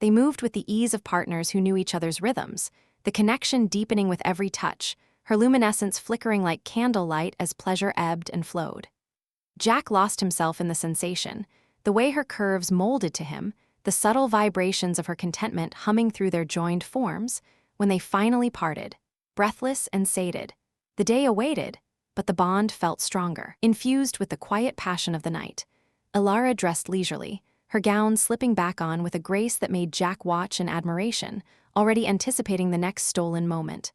They moved with the ease of partners who knew each other's rhythms, the connection deepening with every touch, her luminescence flickering like candlelight as pleasure ebbed and flowed. Jack lost himself in the sensation, the way her curves molded to him, the subtle vibrations of her contentment humming through their joined forms, when they finally parted, breathless and sated. The day awaited, but the bond felt stronger, infused with the quiet passion of the night. Elara dressed leisurely, her gown slipping back on with a grace that made Jack watch in admiration, already anticipating the next stolen moment.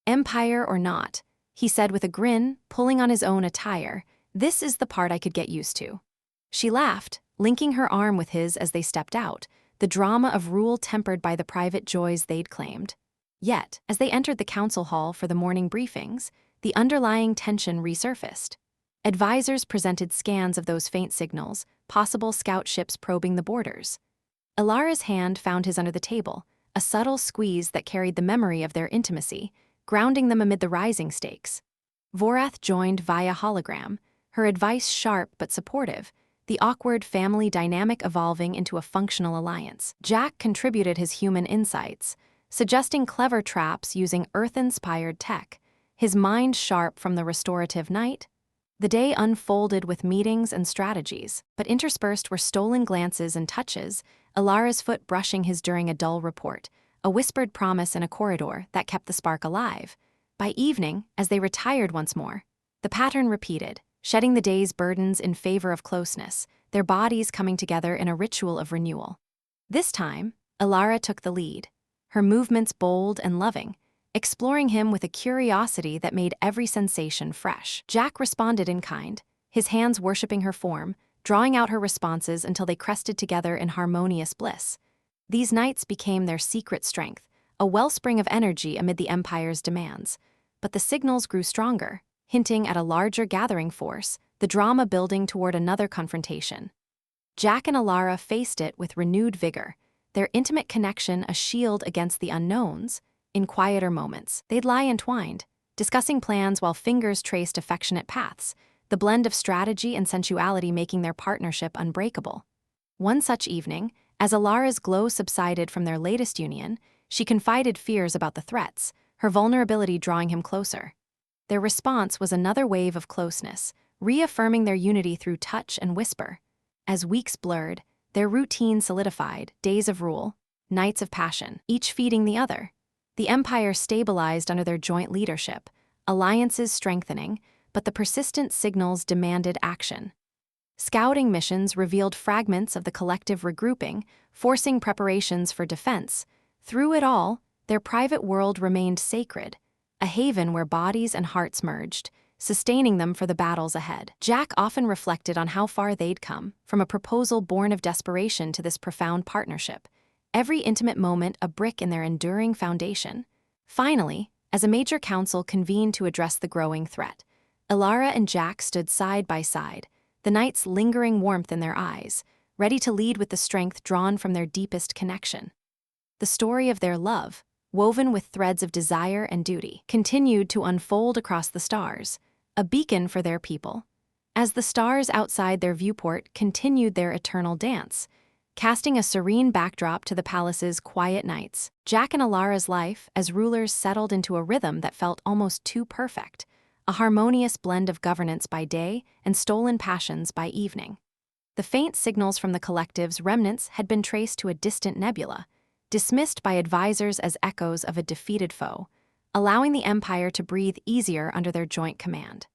"Empire or not," he said with a grin, pulling on his own attire, "this is the part I could get used to." She laughed, linking her arm with his as they stepped out, the drama of rule tempered by the private joys they'd claimed. Yet, as they entered the council hall for the morning briefings, the underlying tension resurfaced. Advisors presented scans of those faint signals, possible scout ships probing the borders. Elara's hand found his under the table, a subtle squeeze that carried the memory of their intimacy, grounding them amid the rising stakes. Vorath joined via hologram, her advice sharp but supportive, the awkward family dynamic evolving into a functional alliance. Jack contributed his human insights, suggesting clever traps using Earth-inspired tech, his mind sharp from the restorative night. The day unfolded with meetings and strategies, but interspersed were stolen glances and touches, Elara's foot brushing his during a dull report, a whispered promise in a corridor that kept the spark alive. By evening, as they retired once more, the pattern repeated, shedding the day's burdens in favor of closeness, their bodies coming together in a ritual of renewal. This time, Elara took the lead, her movements bold and loving, exploring him with a curiosity that made every sensation fresh. Jack responded in kind, his hands worshipping her form, drawing out her responses until they crested together in harmonious bliss. These nights became their secret strength, a wellspring of energy amid the Empire's demands. But the signals grew stronger, hinting at a larger gathering force, the drama building toward another confrontation. Jack and Elara faced it with renewed vigor, their intimate connection a shield against the unknowns. In quieter moments, they'd lie entwined, discussing plans while fingers traced affectionate paths, the blend of strategy and sensuality making their partnership unbreakable. One such evening, as Elara's glow subsided from their latest union, she confided fears about the threats, her vulnerability drawing him closer. Their response was another wave of closeness, reaffirming their unity through touch and whisper. As weeks blurred, their routine solidified, days of rule, nights of passion, each feeding the other. The Empire stabilized under their joint leadership, alliances strengthening, but the persistent signals demanded action. Scouting missions revealed fragments of the collective regrouping, forcing preparations for defense. Through it all, their private world remained sacred, a haven where bodies and hearts merged, sustaining them for the battles ahead. Jack often reflected on how far they'd come, from a proposal born of desperation to this profound partnership, every intimate moment a brick in their enduring foundation. Finally, as a major council convened to address the growing threat, Elara and Jack stood side by side, the night's lingering warmth in their eyes, ready to lead with the strength drawn from their deepest connection. The story of their love, woven with threads of desire and duty, continued to unfold across the stars, a beacon for their people. As the stars outside their viewport continued their eternal dance, casting a serene backdrop to the palace's quiet nights, Jack and Elara's life as rulers settled into a rhythm that felt almost too perfect, a harmonious blend of governance by day and stolen passions by evening. The faint signals from the collective's remnants had been traced to a distant nebula, dismissed by advisors as echoes of a defeated foe, allowing the Empire to breathe easier under their joint command.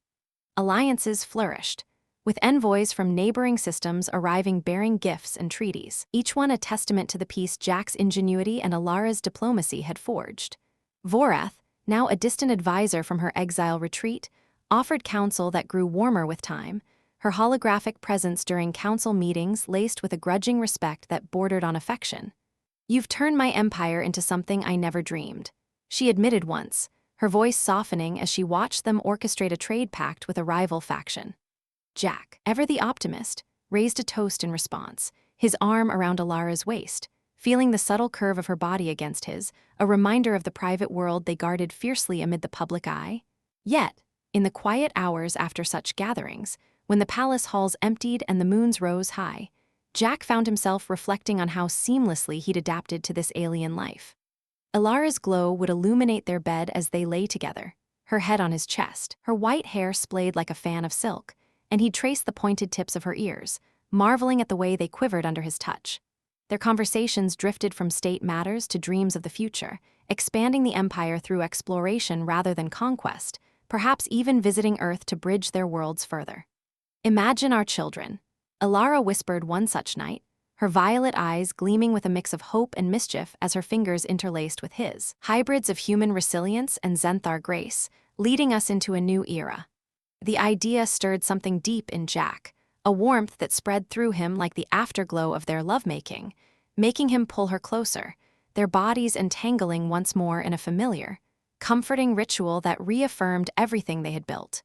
Alliances flourished, with envoys from neighboring systems arriving bearing gifts and treaties, each one a testament to the peace Jack's ingenuity and Elara's diplomacy had forged. Vorath, now a distant advisor from her exile retreat, offered counsel that grew warmer with time, her holographic presence during council meetings laced with a grudging respect that bordered on affection. "You've turned my empire into something I never dreamed," she admitted once, her voice softening as she watched them orchestrate a trade pact with a rival faction. Jack, ever the optimist, raised a toast in response, his arm around Elara's waist, feeling the subtle curve of her body against his, a reminder of the private world they guarded fiercely amid the public eye. Yet, in the quiet hours after such gatherings, when the palace halls emptied and the moons rose high, Jack found himself reflecting on how seamlessly he'd adapted to this alien life. Elara's glow would illuminate their bed as they lay together, her head on his chest, her white hair splayed like a fan of silk, and he'd trace the pointed tips of her ears, marveling at the way they quivered under his touch. Their conversations drifted from state matters to dreams of the future, expanding the empire through exploration rather than conquest, perhaps even visiting Earth to bridge their worlds further. "Imagine our children," Elara whispered one such night, her violet eyes gleaming with a mix of hope and mischief as her fingers interlaced with his. "Hybrids of human resilience and Zenthar grace, leading us into a new era." The idea stirred something deep in Jack, a warmth that spread through him like the afterglow of their lovemaking, making him pull her closer, their bodies entangling once more in a familiar, comforting ritual that reaffirmed everything they had built.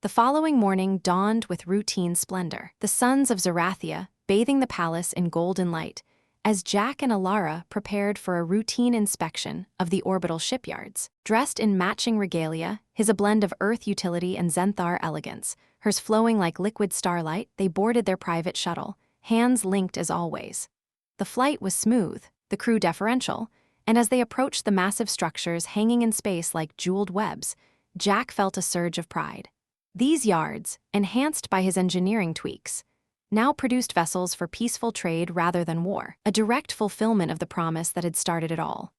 The following morning dawned with routine splendor, the suns of Zerathia bathing the palace in golden light, as Jack and Elara prepared for a routine inspection of the orbital shipyards. Dressed in matching regalia, his a blend of Earth utility and Zenthar elegance, hers flowing like liquid starlight, they boarded their private shuttle, hands linked as always. The flight was smooth, the crew deferential, and as they approached the massive structures hanging in space like jeweled webs, Jack felt a surge of pride. These yards, enhanced by his engineering tweaks, now produced vessels for peaceful trade rather than war, a direct fulfillment of the promise that had started it all.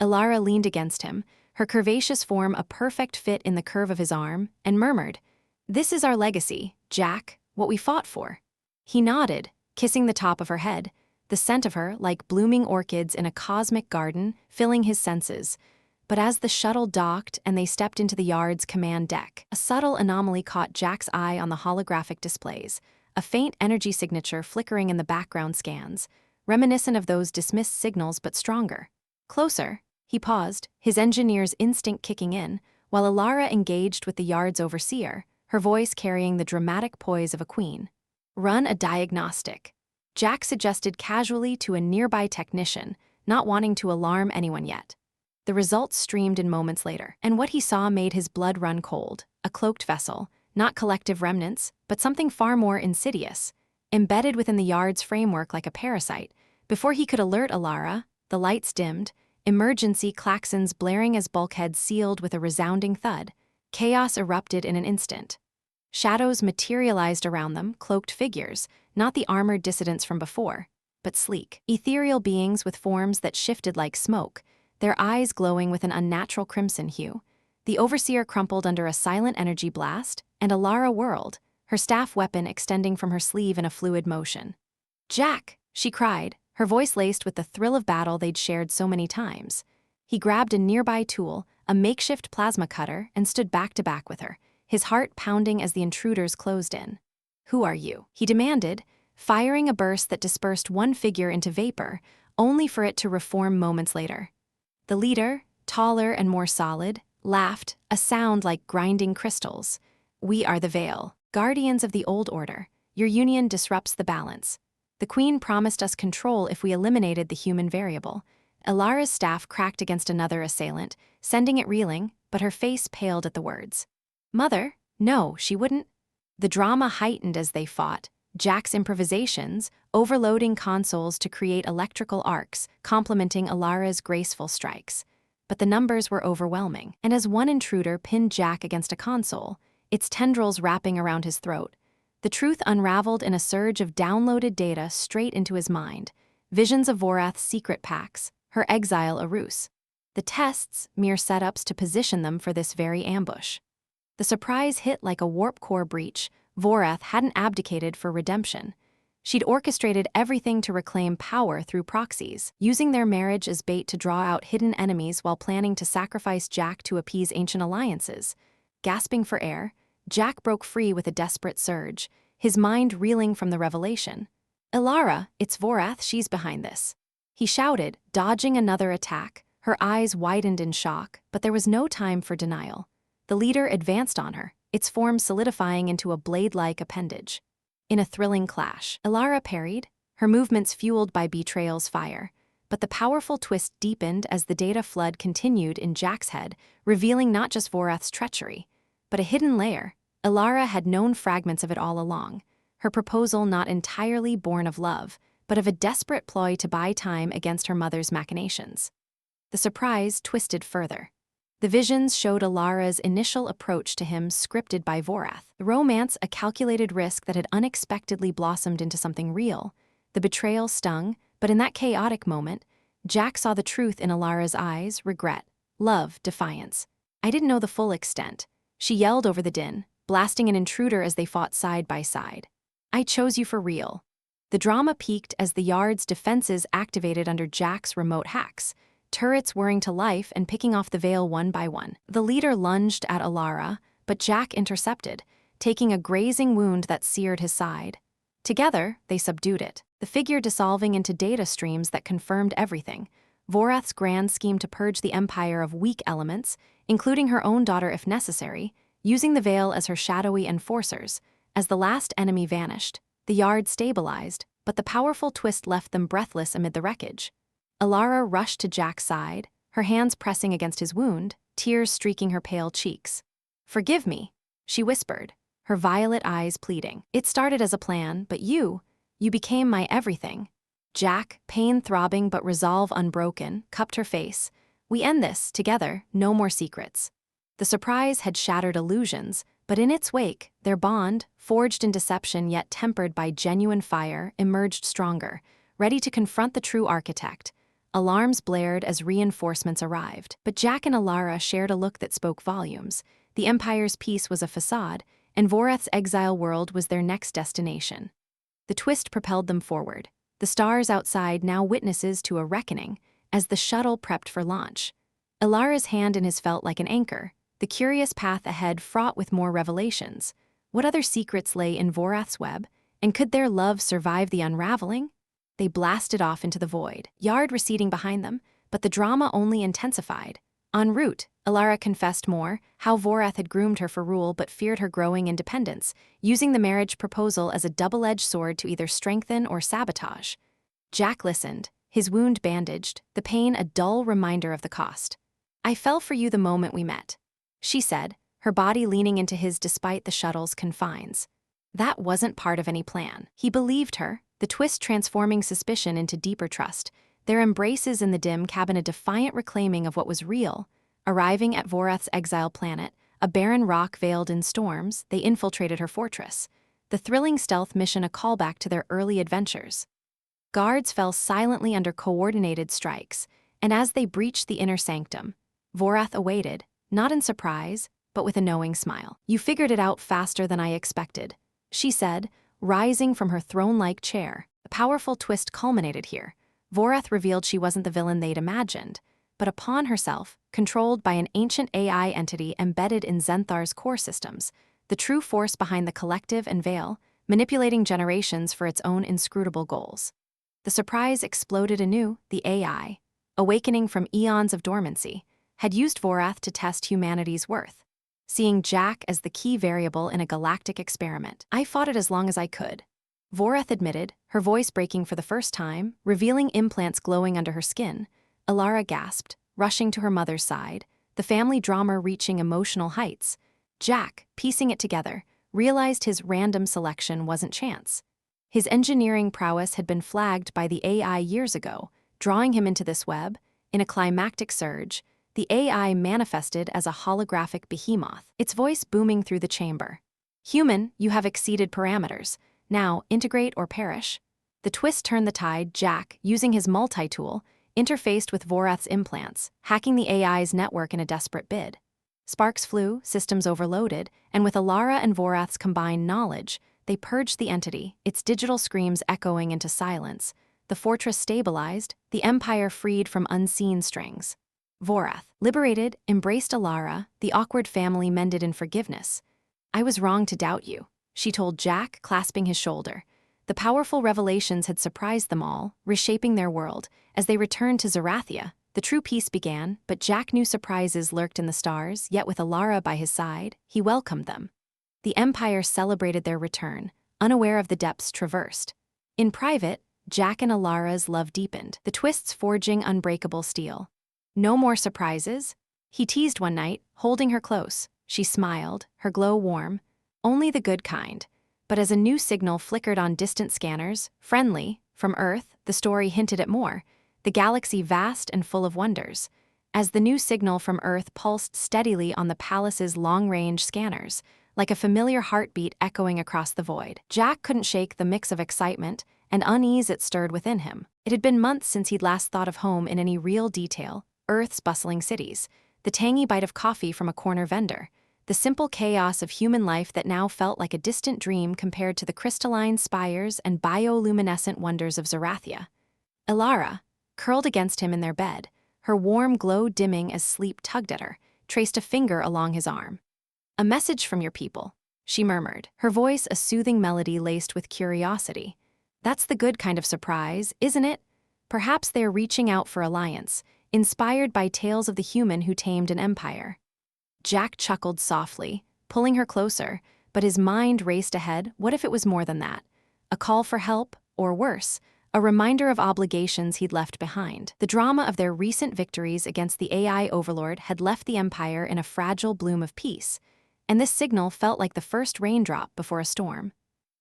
Elara leaned against him, her curvaceous form a perfect fit in the curve of his arm, and murmured, "This is our legacy, Jack, what we fought for." He nodded, kissing the top of her head, the scent of her like blooming orchids in a cosmic garden, filling his senses. But as the shuttle docked and they stepped into the yard's command deck, a subtle anomaly caught Jack's eye on the holographic displays, a faint energy signature flickering in the background scans, reminiscent of those dismissed signals but stronger. Closer, he paused, his engineer's instinct kicking in, while Elara engaged with the yard's overseer, her voice carrying the dramatic poise of a queen. "Run a diagnostic," Jack suggested casually to a nearby technician, not wanting to alarm anyone yet. The results streamed in moments later, and what he saw made his blood run cold. A cloaked vessel, not collective remnants, but something far more insidious, embedded within the yard's framework like a parasite. Before he could alert Elara, the lights dimmed, emergency klaxons blaring as bulkheads sealed with a resounding thud. Chaos erupted in an instant. Shadows materialized around them, cloaked figures, not the armored dissidents from before, but sleek, ethereal beings with forms that shifted like smoke, their eyes glowing with an unnatural crimson hue. The overseer crumpled under a silent energy blast, and Elara whirled, her staff weapon extending from her sleeve in a fluid motion. "Jack!" she cried, her voice laced with the thrill of battle they'd shared so many times. He grabbed a nearby tool, a makeshift plasma cutter, and stood back to back with her, his heart pounding as the intruders closed in. "Who are you?" he demanded, firing a burst that dispersed one figure into vapor, only for it to reform moments later. The leader, taller and more solid, laughed, a sound like grinding crystals. "We are the Veil, guardians of the old order. Your union disrupts the balance. The Queen promised us control if we eliminated the human variable." Elara's staff cracked against another assailant, sending it reeling, but her face paled at the words. "Mother? No, she wouldn't." The drama heightened as they fought, Jack's improvisations, overloading consoles to create electrical arcs, complementing Elara's graceful strikes. But the numbers were overwhelming, and as one intruder pinned Jack against a console, its tendrils wrapping around his throat, the truth unraveled in a surge of downloaded data straight into his mind, visions of Vorath's secret pacts, her exile a ruse. The tests, mere setups to position them for this very ambush. The surprise hit like a warp core breach. Vorath hadn't abdicated for redemption. She'd orchestrated everything to reclaim power through proxies, using their marriage as bait to draw out hidden enemies while planning to sacrifice Jack to appease ancient alliances. Gasping for air, Jack broke free with a desperate surge, his mind reeling from the revelation. "Elara, it's Vorath, she's behind this," he shouted, dodging another attack. Her eyes widened in shock, but there was no time for denial. The leader advanced on her, its form solidifying into a blade-like appendage. In a thrilling clash, Elara parried, her movements fueled by Betrayal's fire. But the powerful twist deepened as the data flood continued in Jack's head, revealing not just Vorath's treachery, but a hidden layer. Elara had known fragments of it all along, her proposal not entirely born of love, but of a desperate ploy to buy time against her mother's machinations. The surprise twisted further. The visions showed Elara's initial approach to him scripted by Vorath, the romance a calculated risk that had unexpectedly blossomed into something real. The betrayal stung, but in that chaotic moment, Jack saw the truth in Elara's eyes: regret, love, defiance. "I didn't know the full extent," she yelled over the din, blasting an intruder as they fought side by side. "I chose you for real." The drama peaked as the Yard's defenses activated under Jack's remote hacks, turrets whirring to life and picking off the veil one by one. The leader lunged at Elara, but Jack intercepted, taking a grazing wound that seared his side. Together, they subdued it, the figure dissolving into data streams that confirmed everything. Vorath's grand scheme to purge the Empire of weak elements, including her own daughter if necessary, using the Veil as her shadowy enforcers. As the last enemy vanished, the Yard stabilized, but the powerful twist left them breathless amid the wreckage. Elara rushed to Jack's side, her hands pressing against his wound, tears streaking her pale cheeks. "Forgive me," she whispered, her violet eyes pleading. "It started as a plan, but you became my everything." Jack, pain throbbing but resolve unbroken, cupped her face. "We end this, together, no more secrets." The surprise had shattered illusions, but in its wake, their bond, forged in deception yet tempered by genuine fire, emerged stronger, ready to confront the true architect. Alarms blared as reinforcements arrived, but Jack and Elara shared a look that spoke volumes. The Empire's peace was a facade, and Vorath's exile world was their next destination. The twist propelled them forward, the stars outside now witnesses to a reckoning, as the shuttle prepped for launch. Elara's hand in his felt like an anchor, the curious path ahead fraught with more revelations. What other secrets lay in Vorath's web, and could their love survive the unraveling? They blasted off into the void, Yard receding behind them, but the drama only intensified. En route, Elara confessed more, how Vorath had groomed her for rule but feared her growing independence, using the marriage proposal as a double-edged sword to either strengthen or sabotage. Jack listened, his wound bandaged, the pain a dull reminder of the cost. "I fell for you the moment we met," she said, her body leaning into his despite the shuttle's confines. That wasn't part of any plan. He believed her, the twist transforming suspicion into deeper trust, their embraces in the dim cabin a defiant reclaiming of what was real. Arriving at Vorath's exile planet, a barren rock veiled in storms, they infiltrated her fortress. The thrilling stealth mission a callback to their early adventures. Guards fell silently under coordinated strikes, and as they breached the inner sanctum, Vorath awaited, not in surprise, but with a knowing smile. "You figured it out faster than I expected," she said, rising from her throne-like chair. A powerful twist culminated here. Vorath revealed she wasn't the villain they'd imagined, but a pawn herself, controlled by an ancient AI entity embedded in Zenthar's core systems, the true force behind the collective and Veil, manipulating generations for its own inscrutable goals. The surprise exploded anew. The AI, awakening from eons of dormancy, had used Vorath to test humanity's worth, seeing Jack as the key variable in a galactic experiment. "I fought it as long as I could," Vorath admitted, her voice breaking for the first time, revealing implants glowing under her skin. Elara gasped, rushing to her mother's side, the family drama reaching emotional heights. Jack, piecing it together, realized his random selection wasn't chance. His engineering prowess had been flagged by the AI years ago, drawing him into this web. In a climactic surge, the AI manifested as a holographic behemoth, its voice booming through the chamber. "Human, you have exceeded parameters. Now, integrate or perish." The twist turned the tide. Jack, using his multi-tool, interfaced with Vorath's implants, hacking the AI's network in a desperate bid. Sparks flew, systems overloaded, and with Elara and Vorath's combined knowledge, they purged the entity, its digital screams echoing into silence. The fortress stabilized, the Empire freed from unseen strings. Vorath, liberated, embraced Elara, the awkward family mended in forgiveness. "I was wrong to doubt you," she told Jack, clasping his shoulder. The powerful revelations had surprised them all, reshaping their world. As they returned to Zerathia, the true peace began, but Jack knew surprises lurked in the stars, yet with Elara by his side, he welcomed them. The Empire celebrated their return, unaware of the depths traversed. In private, Jack and Elara's love deepened, the twists forging unbreakable steel. "No more surprises?" he teased one night, holding her close. She smiled, her glow warm. "Only the good kind." But as a new signal flickered on distant scanners, friendly, from Earth, the story hinted at more. The galaxy vast and full of wonders. As the new signal from Earth pulsed steadily on the palace's long-range scanners, like a familiar heartbeat echoing across the void, Jack couldn't shake the mix of excitement and unease it stirred within him. It had been months since he'd last thought of home in any real detail, Earth's bustling cities, the tangy bite of coffee from a corner vendor, the simple chaos of human life that now felt like a distant dream compared to the crystalline spires and bioluminescent wonders of Zerathia. Elara, curled against him in their bed, her warm glow dimming as sleep tugged at her, traced a finger along his arm. "A message from your people," she murmured, her voice a soothing melody laced with curiosity. "That's the good kind of surprise, isn't it? Perhaps they're reaching out for alliance, inspired by tales of the human who tamed an empire." Jack chuckled softly, pulling her closer, but his mind raced ahead. What if it was more than that? A call for help, or worse, a reminder of obligations he'd left behind. The drama of their recent victories against the AI overlord had left the Empire in a fragile bloom of peace, and this signal felt like the first raindrop before a storm.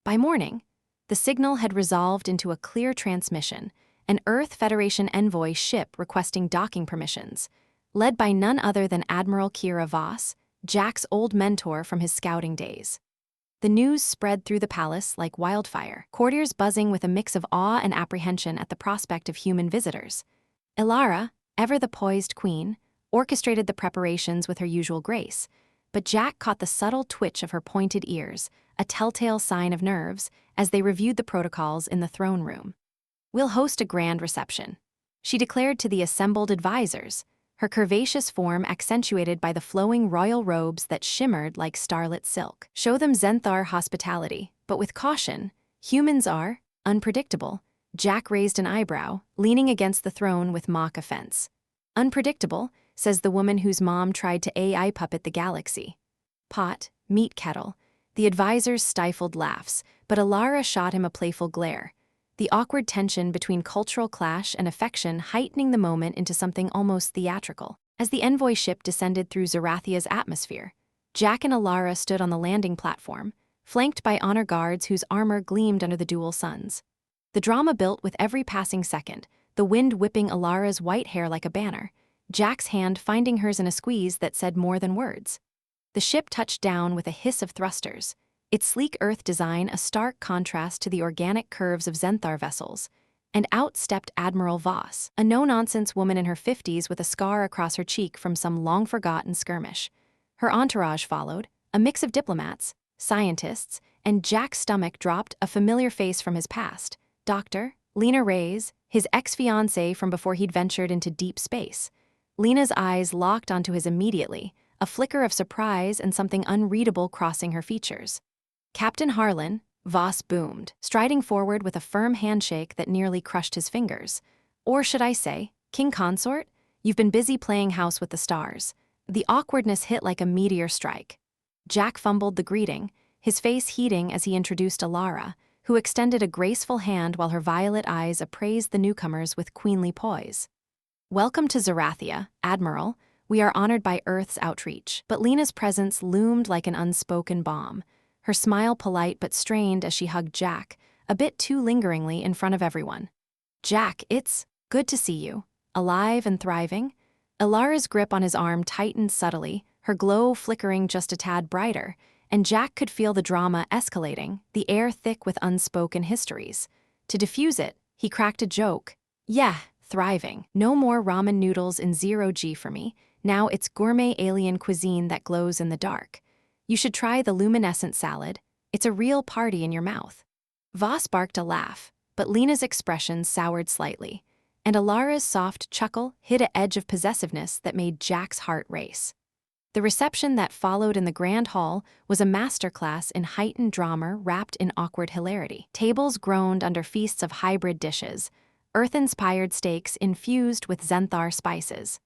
By morning, the signal had resolved into a clear transmission, an Earth Federation envoy ship requesting docking permissions. Led by none other than Admiral Kira Voss, Jack's old mentor from his scouting days. The news spread through the palace like wildfire, courtiers buzzing with a mix of awe and apprehension at the prospect of human visitors. Elara, ever the poised queen, orchestrated the preparations with her usual grace, but Jack caught the subtle twitch of her pointed ears, a telltale sign of nerves, as they reviewed the protocols in the throne room. "We'll host a grand reception," she declared to the assembled advisors, her curvaceous form accentuated by the flowing royal robes that shimmered like starlit silk. "Show them Zenthar hospitality, but with caution. Humans are unpredictable." Jack raised an eyebrow, leaning against the throne with mock offense. "Unpredictable," says the woman whose mom tried to AI puppet the galaxy. "Pot, meat kettle." The advisors stifled laughs, but Elara shot him a playful glare, the awkward tension between cultural clash and affection heightening the moment into something almost theatrical. As the envoy ship descended through Zerathia's atmosphere, Jack and Elara stood on the landing platform, flanked by honor guards whose armor gleamed under the dual suns. The drama built with every passing second, the wind whipping Elara's white hair like a banner, Jack's hand finding hers in a squeeze that said more than words. The ship touched down with a hiss of thrusters, its sleek Earth design a stark contrast to the organic curves of Zenthar vessels, and out stepped Admiral Voss, a no-nonsense woman in her 50s with a scar across her cheek from some long-forgotten skirmish. Her entourage followed, a mix of diplomats, scientists, and Jack's stomach dropped, a familiar face from his past. Dr. Lena Reyes, his ex-fiancée from before he'd ventured into deep space. Lena's eyes locked onto his immediately, a flicker of surprise and something unreadable crossing her features. "Captain Harlan," Voss boomed, striding forward with a firm handshake that nearly crushed his fingers. "Or should I say, King Consort? You've been busy playing house with the stars." The awkwardness hit like a meteor strike. Jack fumbled the greeting, his face heating as he introduced Elara, who extended a graceful hand while her violet eyes appraised the newcomers with queenly poise. "Welcome to Zerathia, Admiral. We are honored by Earth's outreach." But Lena's presence loomed like an unspoken bomb, her smile polite but strained as she hugged Jack, a bit too lingeringly in front of everyone. "Jack, it's good to see you. Alive and thriving?" Elara's grip on his arm tightened subtly, her glow flickering just a tad brighter, and Jack could feel the drama escalating, the air thick with unspoken histories. To diffuse it, he cracked a joke. "Yeah, thriving. No more ramen noodles in 0G for me. Now it's gourmet alien cuisine that glows in the dark. You should try the luminescent salad. It's a real party in your mouth." Voss barked a laugh, but Lena's expression soured slightly, and Elara's soft chuckle hid an edge of possessiveness that made Jack's heart race. The reception that followed in the grand hall was a masterclass in heightened drama wrapped in awkward hilarity. Tables groaned under feasts of hybrid dishes, earth-inspired steaks infused with Zenthar spices,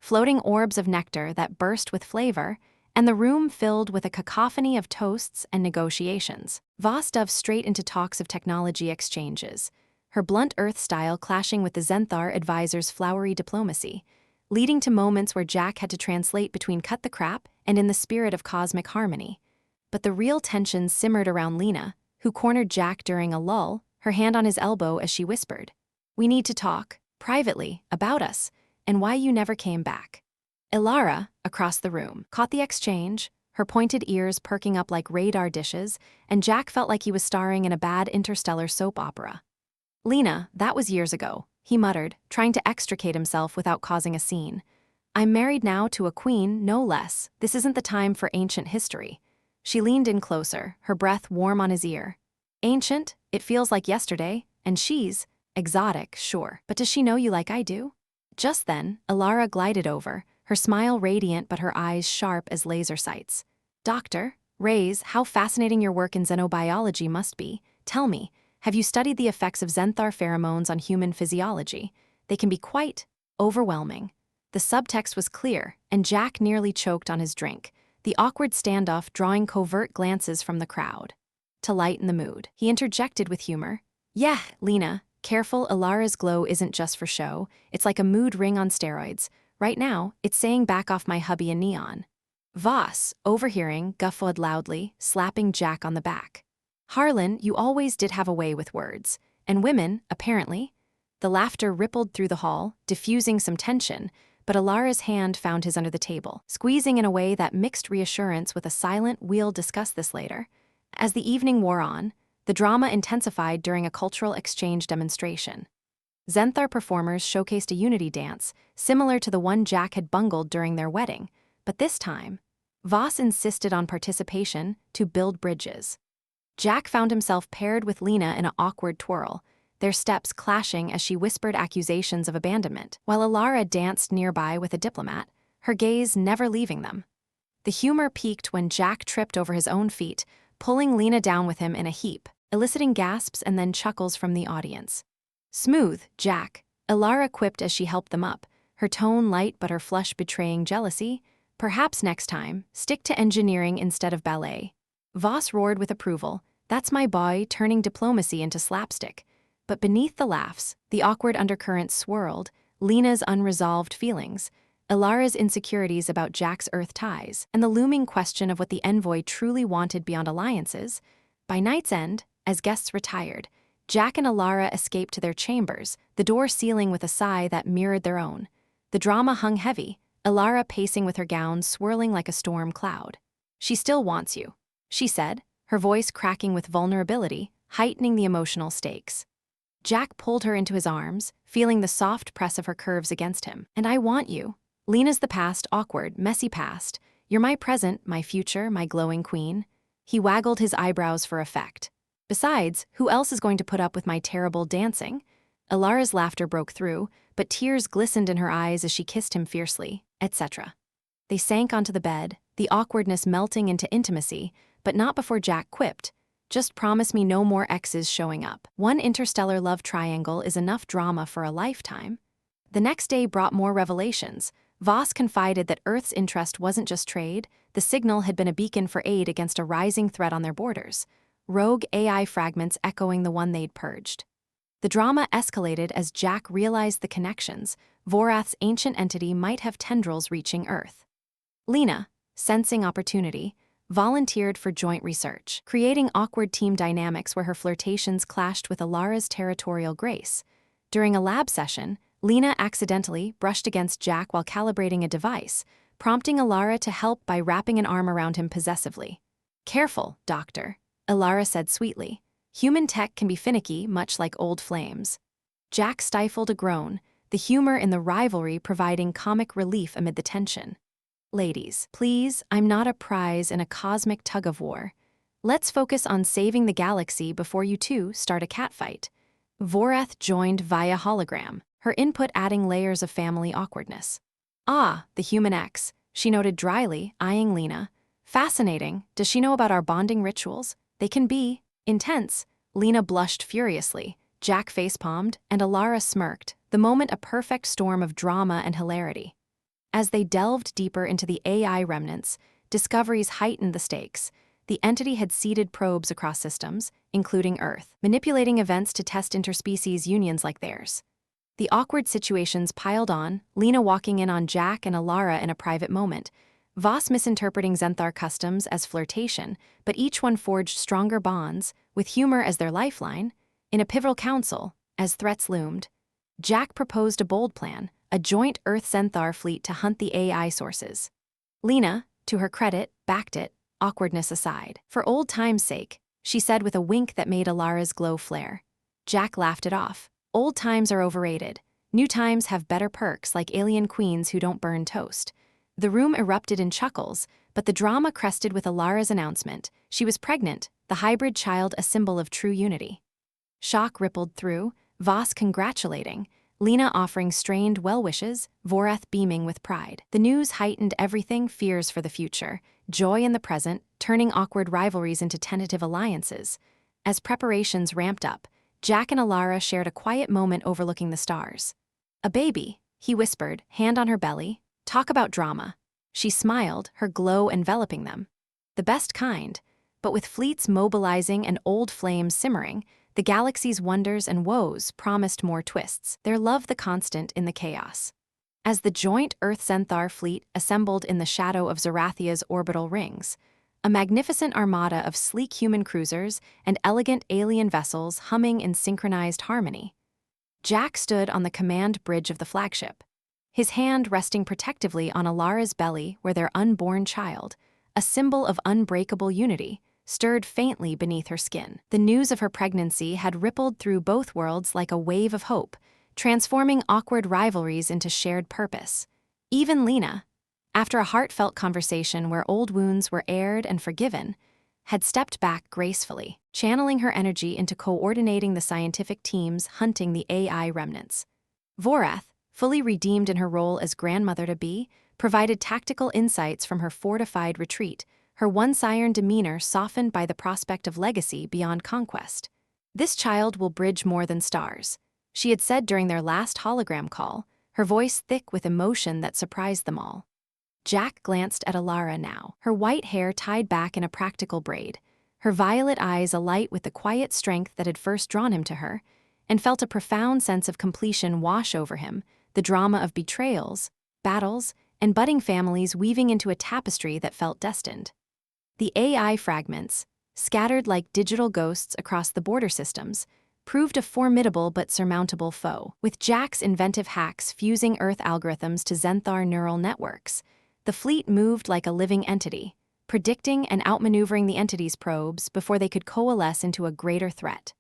floating orbs of nectar that burst with flavor, and the room filled with a cacophony of toasts and negotiations. Voss dove straight into talks of technology exchanges, her blunt Earth style clashing with the Zenthar advisor's flowery diplomacy, leading to moments where Jack had to translate between cut the crap and in the spirit of cosmic harmony. But the real tension simmered around Lena, who cornered Jack during a lull, her hand on his elbow as she whispered, "We need to talk, privately, about us, and why you never came back." Elara, across the room, caught the exchange, her pointed ears perking up like radar dishes, and Jack felt like he was starring in a bad interstellar soap opera. "Lena, that was years ago," he muttered, trying to extricate himself without causing a scene. "I'm married now to a queen, no less. This isn't the time for ancient history." She leaned in closer, her breath warm on his ear. "Ancient? It feels like yesterday, and she's exotic, sure. But does she know you like I do?" Just then, Elara glided over, her smile radiant but her eyes sharp as laser sights. "Dr. Reyes, how fascinating your work in xenobiology must be. Tell me, have you studied the effects of Zenthar pheromones on human physiology? They can be quite overwhelming." The subtext was clear, and Jack nearly choked on his drink, the awkward standoff drawing covert glances from the crowd. To lighten the mood, he interjected with humor, "Yeah, Lena, careful, Elara's glow isn't just for show, it's like a mood ring on steroids. Right now, it's saying back off my hubby in neon." Voss, overhearing, guffawed loudly, slapping Jack on the back. "Harlan, you always did have a way with words. And women, apparently." The laughter rippled through the hall, diffusing some tension, but Elara's hand found his under the table, squeezing in a way that mixed reassurance with a silent "we'll discuss this later." As the evening wore on, the drama intensified during a cultural exchange demonstration. Zenthar performers showcased a unity dance, similar to the one Jack had bungled during their wedding, but this time, Voss insisted on participation to build bridges. Jack found himself paired with Lena in an awkward twirl, their steps clashing as she whispered accusations of abandonment, while Elara danced nearby with a diplomat, her gaze never leaving them. The humor peaked when Jack tripped over his own feet, pulling Lena down with him in a heap, eliciting gasps and then chuckles from the audience. "Smooth, Jack," Elara quipped as she helped them up, her tone light but her flush betraying jealousy. "Perhaps next time, stick to engineering instead of ballet." Voss roared with approval, "That's my boy turning diplomacy into slapstick." But beneath the laughs, the awkward undercurrents swirled, Lena's unresolved feelings, Elara's insecurities about Jack's Earth ties, and the looming question of what the envoy truly wanted beyond alliances. By night's end, as guests retired, Jack and Elara escaped to their chambers, the door sealing with a sigh that mirrored their own. The drama hung heavy, Elara pacing with her gown swirling like a storm cloud. "She still wants you," she said, her voice cracking with vulnerability, heightening the emotional stakes. Jack pulled her into his arms, feeling the soft press of her curves against him. "And I want you. Lena's the past, awkward, messy past. You're my present, my future, my glowing queen." He waggled his eyebrows for effect. "Besides, who else is going to put up with my terrible dancing?" Elara's laughter broke through, but tears glistened in her eyes as she kissed him fiercely, etc. They sank onto the bed, the awkwardness melting into intimacy, but not before Jack quipped, "Just promise me no more exes showing up. One interstellar love triangle is enough drama for a lifetime." The next day brought more revelations. Voss confided that Earth's interest wasn't just trade, the signal had been a beacon for aid against a rising threat on their borders. Rogue AI fragments echoing the one they'd purged. The drama escalated as Jack realized the connections. Vorath's ancient entity might have tendrils reaching Earth. Lena, sensing opportunity, volunteered for joint research, creating awkward team dynamics where her flirtations clashed with Elara's territorial grace. During a lab session, Lena accidentally brushed against Jack while calibrating a device, prompting Elara to help by wrapping an arm around him possessively. "Careful, Doctor," Elara said sweetly. "Human tech can be finicky, much like old flames." Jack stifled a groan, the humor in the rivalry providing comic relief amid the tension. "Ladies, please, I'm not a prize in a cosmic tug-of-war. Let's focus on saving the galaxy before you two start a catfight." Vorath joined via hologram, her input adding layers of family awkwardness. "Ah, the human X, she noted dryly, eyeing Lena. Fascinating. Does she know about our bonding rituals? They can be intense. Lena blushed furiously. Jack facepalmed, and Elara smirked, the moment a perfect storm of drama and hilarity. As they delved deeper into the AI remnants, discoveries heightened the stakes. The entity had seeded probes across systems, including Earth, manipulating events to test interspecies unions like theirs. The awkward situations piled on, Lena walking in on Jack and Elara in a private moment, Voss misinterpreting Zenthar customs as flirtation, but each one forged stronger bonds, with humor as their lifeline. In a pivotal council, as threats loomed, Jack proposed a bold plan, a joint Earth-Zenthar fleet to hunt the AI sources. Lena, to her credit, backed it, awkwardness aside. For old time's sake, she said with a wink that made Elara's glow flare. Jack laughed it off. Old times are overrated. New times have better perks like alien queens who don't burn toast. The room erupted in chuckles, but the drama crested with Elara's announcement. She was pregnant, the hybrid child a symbol of true unity. Shock rippled through, Voss congratulating, Lena offering strained well wishes, Voreth beaming with pride. The news heightened everything, fears for the future, joy in the present, turning awkward rivalries into tentative alliances. As preparations ramped up, Jack and Elara shared a quiet moment overlooking the stars. A baby, he whispered, hand on her belly. Talk about drama. She smiled, her glow enveloping them. The best kind, but with fleets mobilizing and old flames simmering, the galaxy's wonders and woes promised more twists, their love the constant in the chaos. As the joint Earth-Zenthar fleet assembled in the shadow of Zarathia's orbital rings, a magnificent armada of sleek human cruisers and elegant alien vessels humming in synchronized harmony. Jack stood on the command bridge of the flagship, his hand resting protectively on Elara's belly where their unborn child, a symbol of unbreakable unity, stirred faintly beneath her skin. The news of her pregnancy had rippled through both worlds like a wave of hope, transforming awkward rivalries into shared purpose. Even Lena, after a heartfelt conversation where old wounds were aired and forgiven, had stepped back gracefully, channeling her energy into coordinating the scientific teams hunting the AI remnants. Voreth, fully redeemed in her role as grandmother-to-be, provided tactical insights from her fortified retreat, her one-siren demeanor softened by the prospect of legacy beyond conquest. This child will bridge more than stars, she had said during their last hologram call, her voice thick with emotion that surprised them all. Jack glanced at Elara now, her white hair tied back in a practical braid, her violet eyes alight with the quiet strength that had first drawn him to her, and felt a profound sense of completion wash over him, the drama of betrayals, battles, and budding families weaving into a tapestry that felt destined. The AI fragments, scattered like digital ghosts across the border systems, proved a formidable but surmountable foe. With Jack's inventive hacks fusing Earth algorithms to Zenthar neural networks, the fleet moved like a living entity, predicting and outmaneuvering the entity's probes before they could coalesce into a greater threat.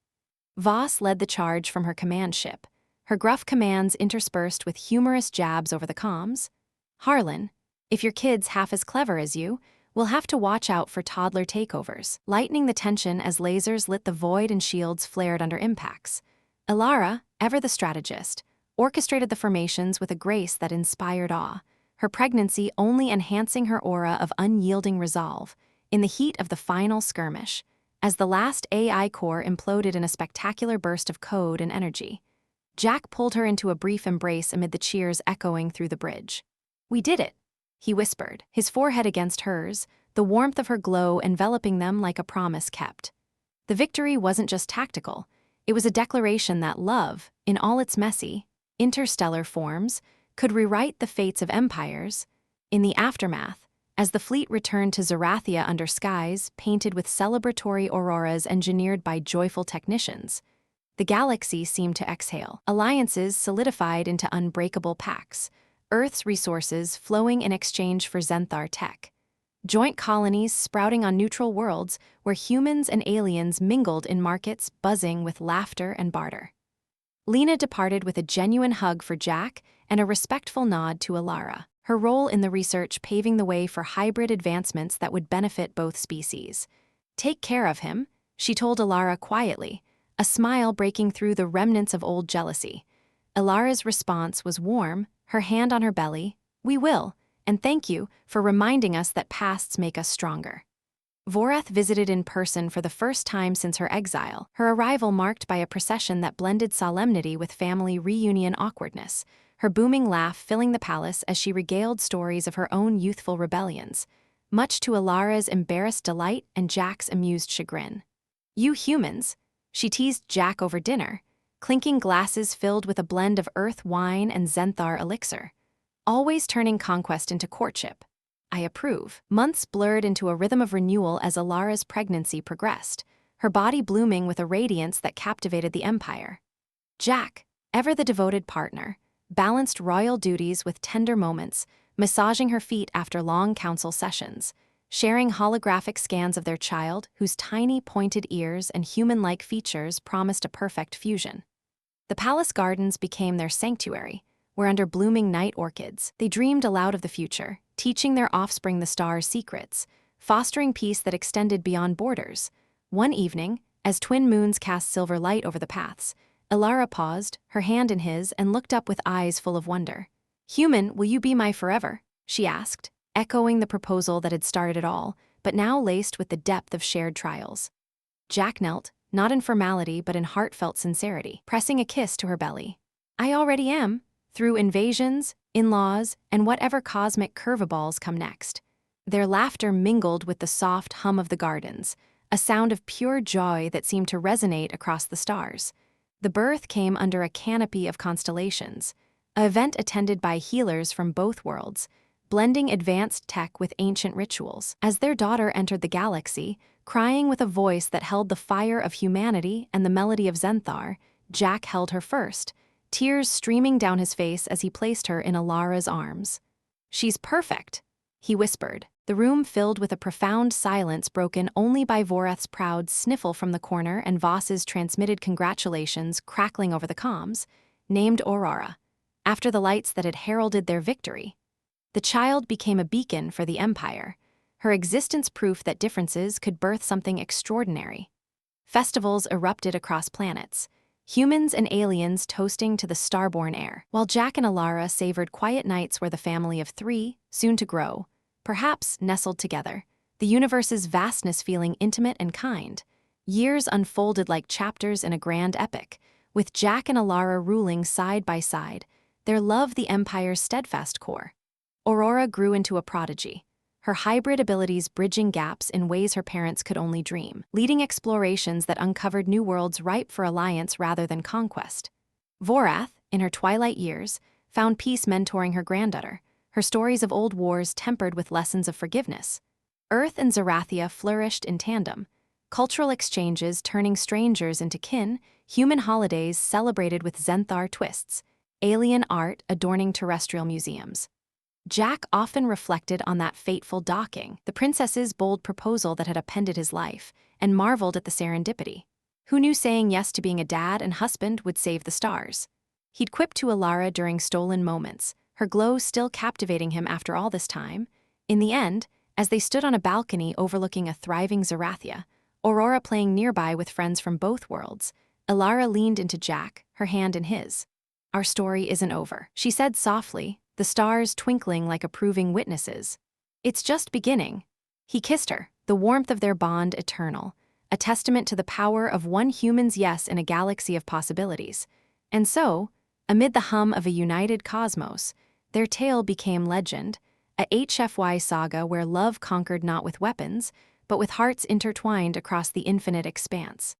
Voss led the charge from her command ship, her gruff commands interspersed with humorous jabs over the comms. Harlan, if your kid's half as clever as you, we'll have to watch out for toddler takeovers, lightening the tension as lasers lit the void and shields flared under impacts. Elara, ever the strategist, orchestrated the formations with a grace that inspired awe, her pregnancy only enhancing her aura of unyielding resolve. In the heat of the final skirmish, as the last AI core imploded in a spectacular burst of code and energy, Jack pulled her into a brief embrace amid the cheers echoing through the bridge. "We did it," he whispered, his forehead against hers, the warmth of her glow enveloping them like a promise kept. The victory wasn't just tactical, it was a declaration that love, in all its messy, interstellar forms, could rewrite the fates of empires. In the aftermath, as the fleet returned to Zarathia under skies painted with celebratory auroras engineered by joyful technicians, the galaxy seemed to exhale. Alliances solidified into unbreakable pacts, Earth's resources flowing in exchange for Zenthar tech. Joint colonies sprouting on neutral worlds where humans and aliens mingled in markets buzzing with laughter and barter. Lena departed with a genuine hug for Jack and a respectful nod to Elara, her role in the research paving the way for hybrid advancements that would benefit both species. "Take care of him," she told Elara quietly, a smile breaking through the remnants of old jealousy. Elara's response was warm, her hand on her belly. "We will," and thank you for reminding us that pasts make us stronger. Vorath visited in person for the first time since her exile, her arrival marked by a procession that blended solemnity with family reunion awkwardness, her booming laugh filling the palace as she regaled stories of her own youthful rebellions, much to Elara's embarrassed delight and Jack's amused chagrin. "You humans," she teased Jack over dinner, clinking glasses filled with a blend of earth wine and Zenthar elixir, always turning conquest into courtship. "I approve." Months blurred into a rhythm of renewal as Elara's pregnancy progressed, her body blooming with a radiance that captivated the Empire. Jack, ever the devoted partner, balanced royal duties with tender moments, massaging her feet after long council sessions, sharing holographic scans of their child whose tiny pointed ears and human-like features promised a perfect fusion. The palace gardens became their sanctuary, where under blooming night orchids, they dreamed aloud of the future, teaching their offspring the stars' secrets, fostering peace that extended beyond borders. One evening, as twin moons cast silver light over the paths, Elara paused, her hand in his, and looked up with eyes full of wonder. "Human, will you be my forever?" she asked, echoing the proposal that had started it all, but now laced with the depth of shared trials. Jack knelt, not in formality but in heartfelt sincerity, pressing a kiss to her belly. "I already am, through invasions, in-laws, and whatever cosmic curveballs come next." Their laughter mingled with the soft hum of the gardens, a sound of pure joy that seemed to resonate across the stars. The birth came under a canopy of constellations, an event attended by healers from both worlds, blending advanced tech with ancient rituals. As their daughter entered the galaxy, crying with a voice that held the fire of humanity and the melody of Zenthar, Jack held her first, tears streaming down his face as he placed her in Elara's arms. "She's perfect," he whispered, the room filled with a profound silence broken only by Vorath's proud sniffle from the corner and Voss's transmitted congratulations crackling over the comms, named Aurora, after the lights that had heralded their victory. The child became a beacon for the Empire, her existence proof that differences could birth something extraordinary. Festivals erupted across planets, humans and aliens toasting to the starborn heir, while Jack and Elara savored quiet nights where the family of three, soon to grow, perhaps nestled together, the universe's vastness feeling intimate and kind. Years unfolded like chapters in a grand epic, with Jack and Elara ruling side by side, their love the Empire's steadfast core. Aurora grew into a prodigy, her hybrid abilities bridging gaps in ways her parents could only dream, leading explorations that uncovered new worlds ripe for alliance rather than conquest. Vorath, in her twilight years, found peace mentoring her granddaughter, her stories of old wars tempered with lessons of forgiveness. Earth and Zerathia flourished in tandem, cultural exchanges turning strangers into kin, human holidays celebrated with Zenthar twists, alien art adorning terrestrial museums. Jack often reflected on that fateful docking, the princess's bold proposal that had upended his life, and marveled at the serendipity. Who knew saying yes to being a dad and husband would save the stars? He'd quipped to Elara during stolen moments, her glow still captivating him after all this time. In the end, as they stood on a balcony overlooking a thriving Zerathia, Aurora playing nearby with friends from both worlds, Elara leaned into Jack, her hand in his. "Our story isn't over," she said softly, the stars twinkling like approving witnesses. "It's just beginning." He kissed her, the warmth of their bond eternal, a testament to the power of one human's yes in a galaxy of possibilities. And so, amid the hum of a united cosmos, their tale became legend, a HFY saga where love conquered not with weapons, but with hearts intertwined across the infinite expanse.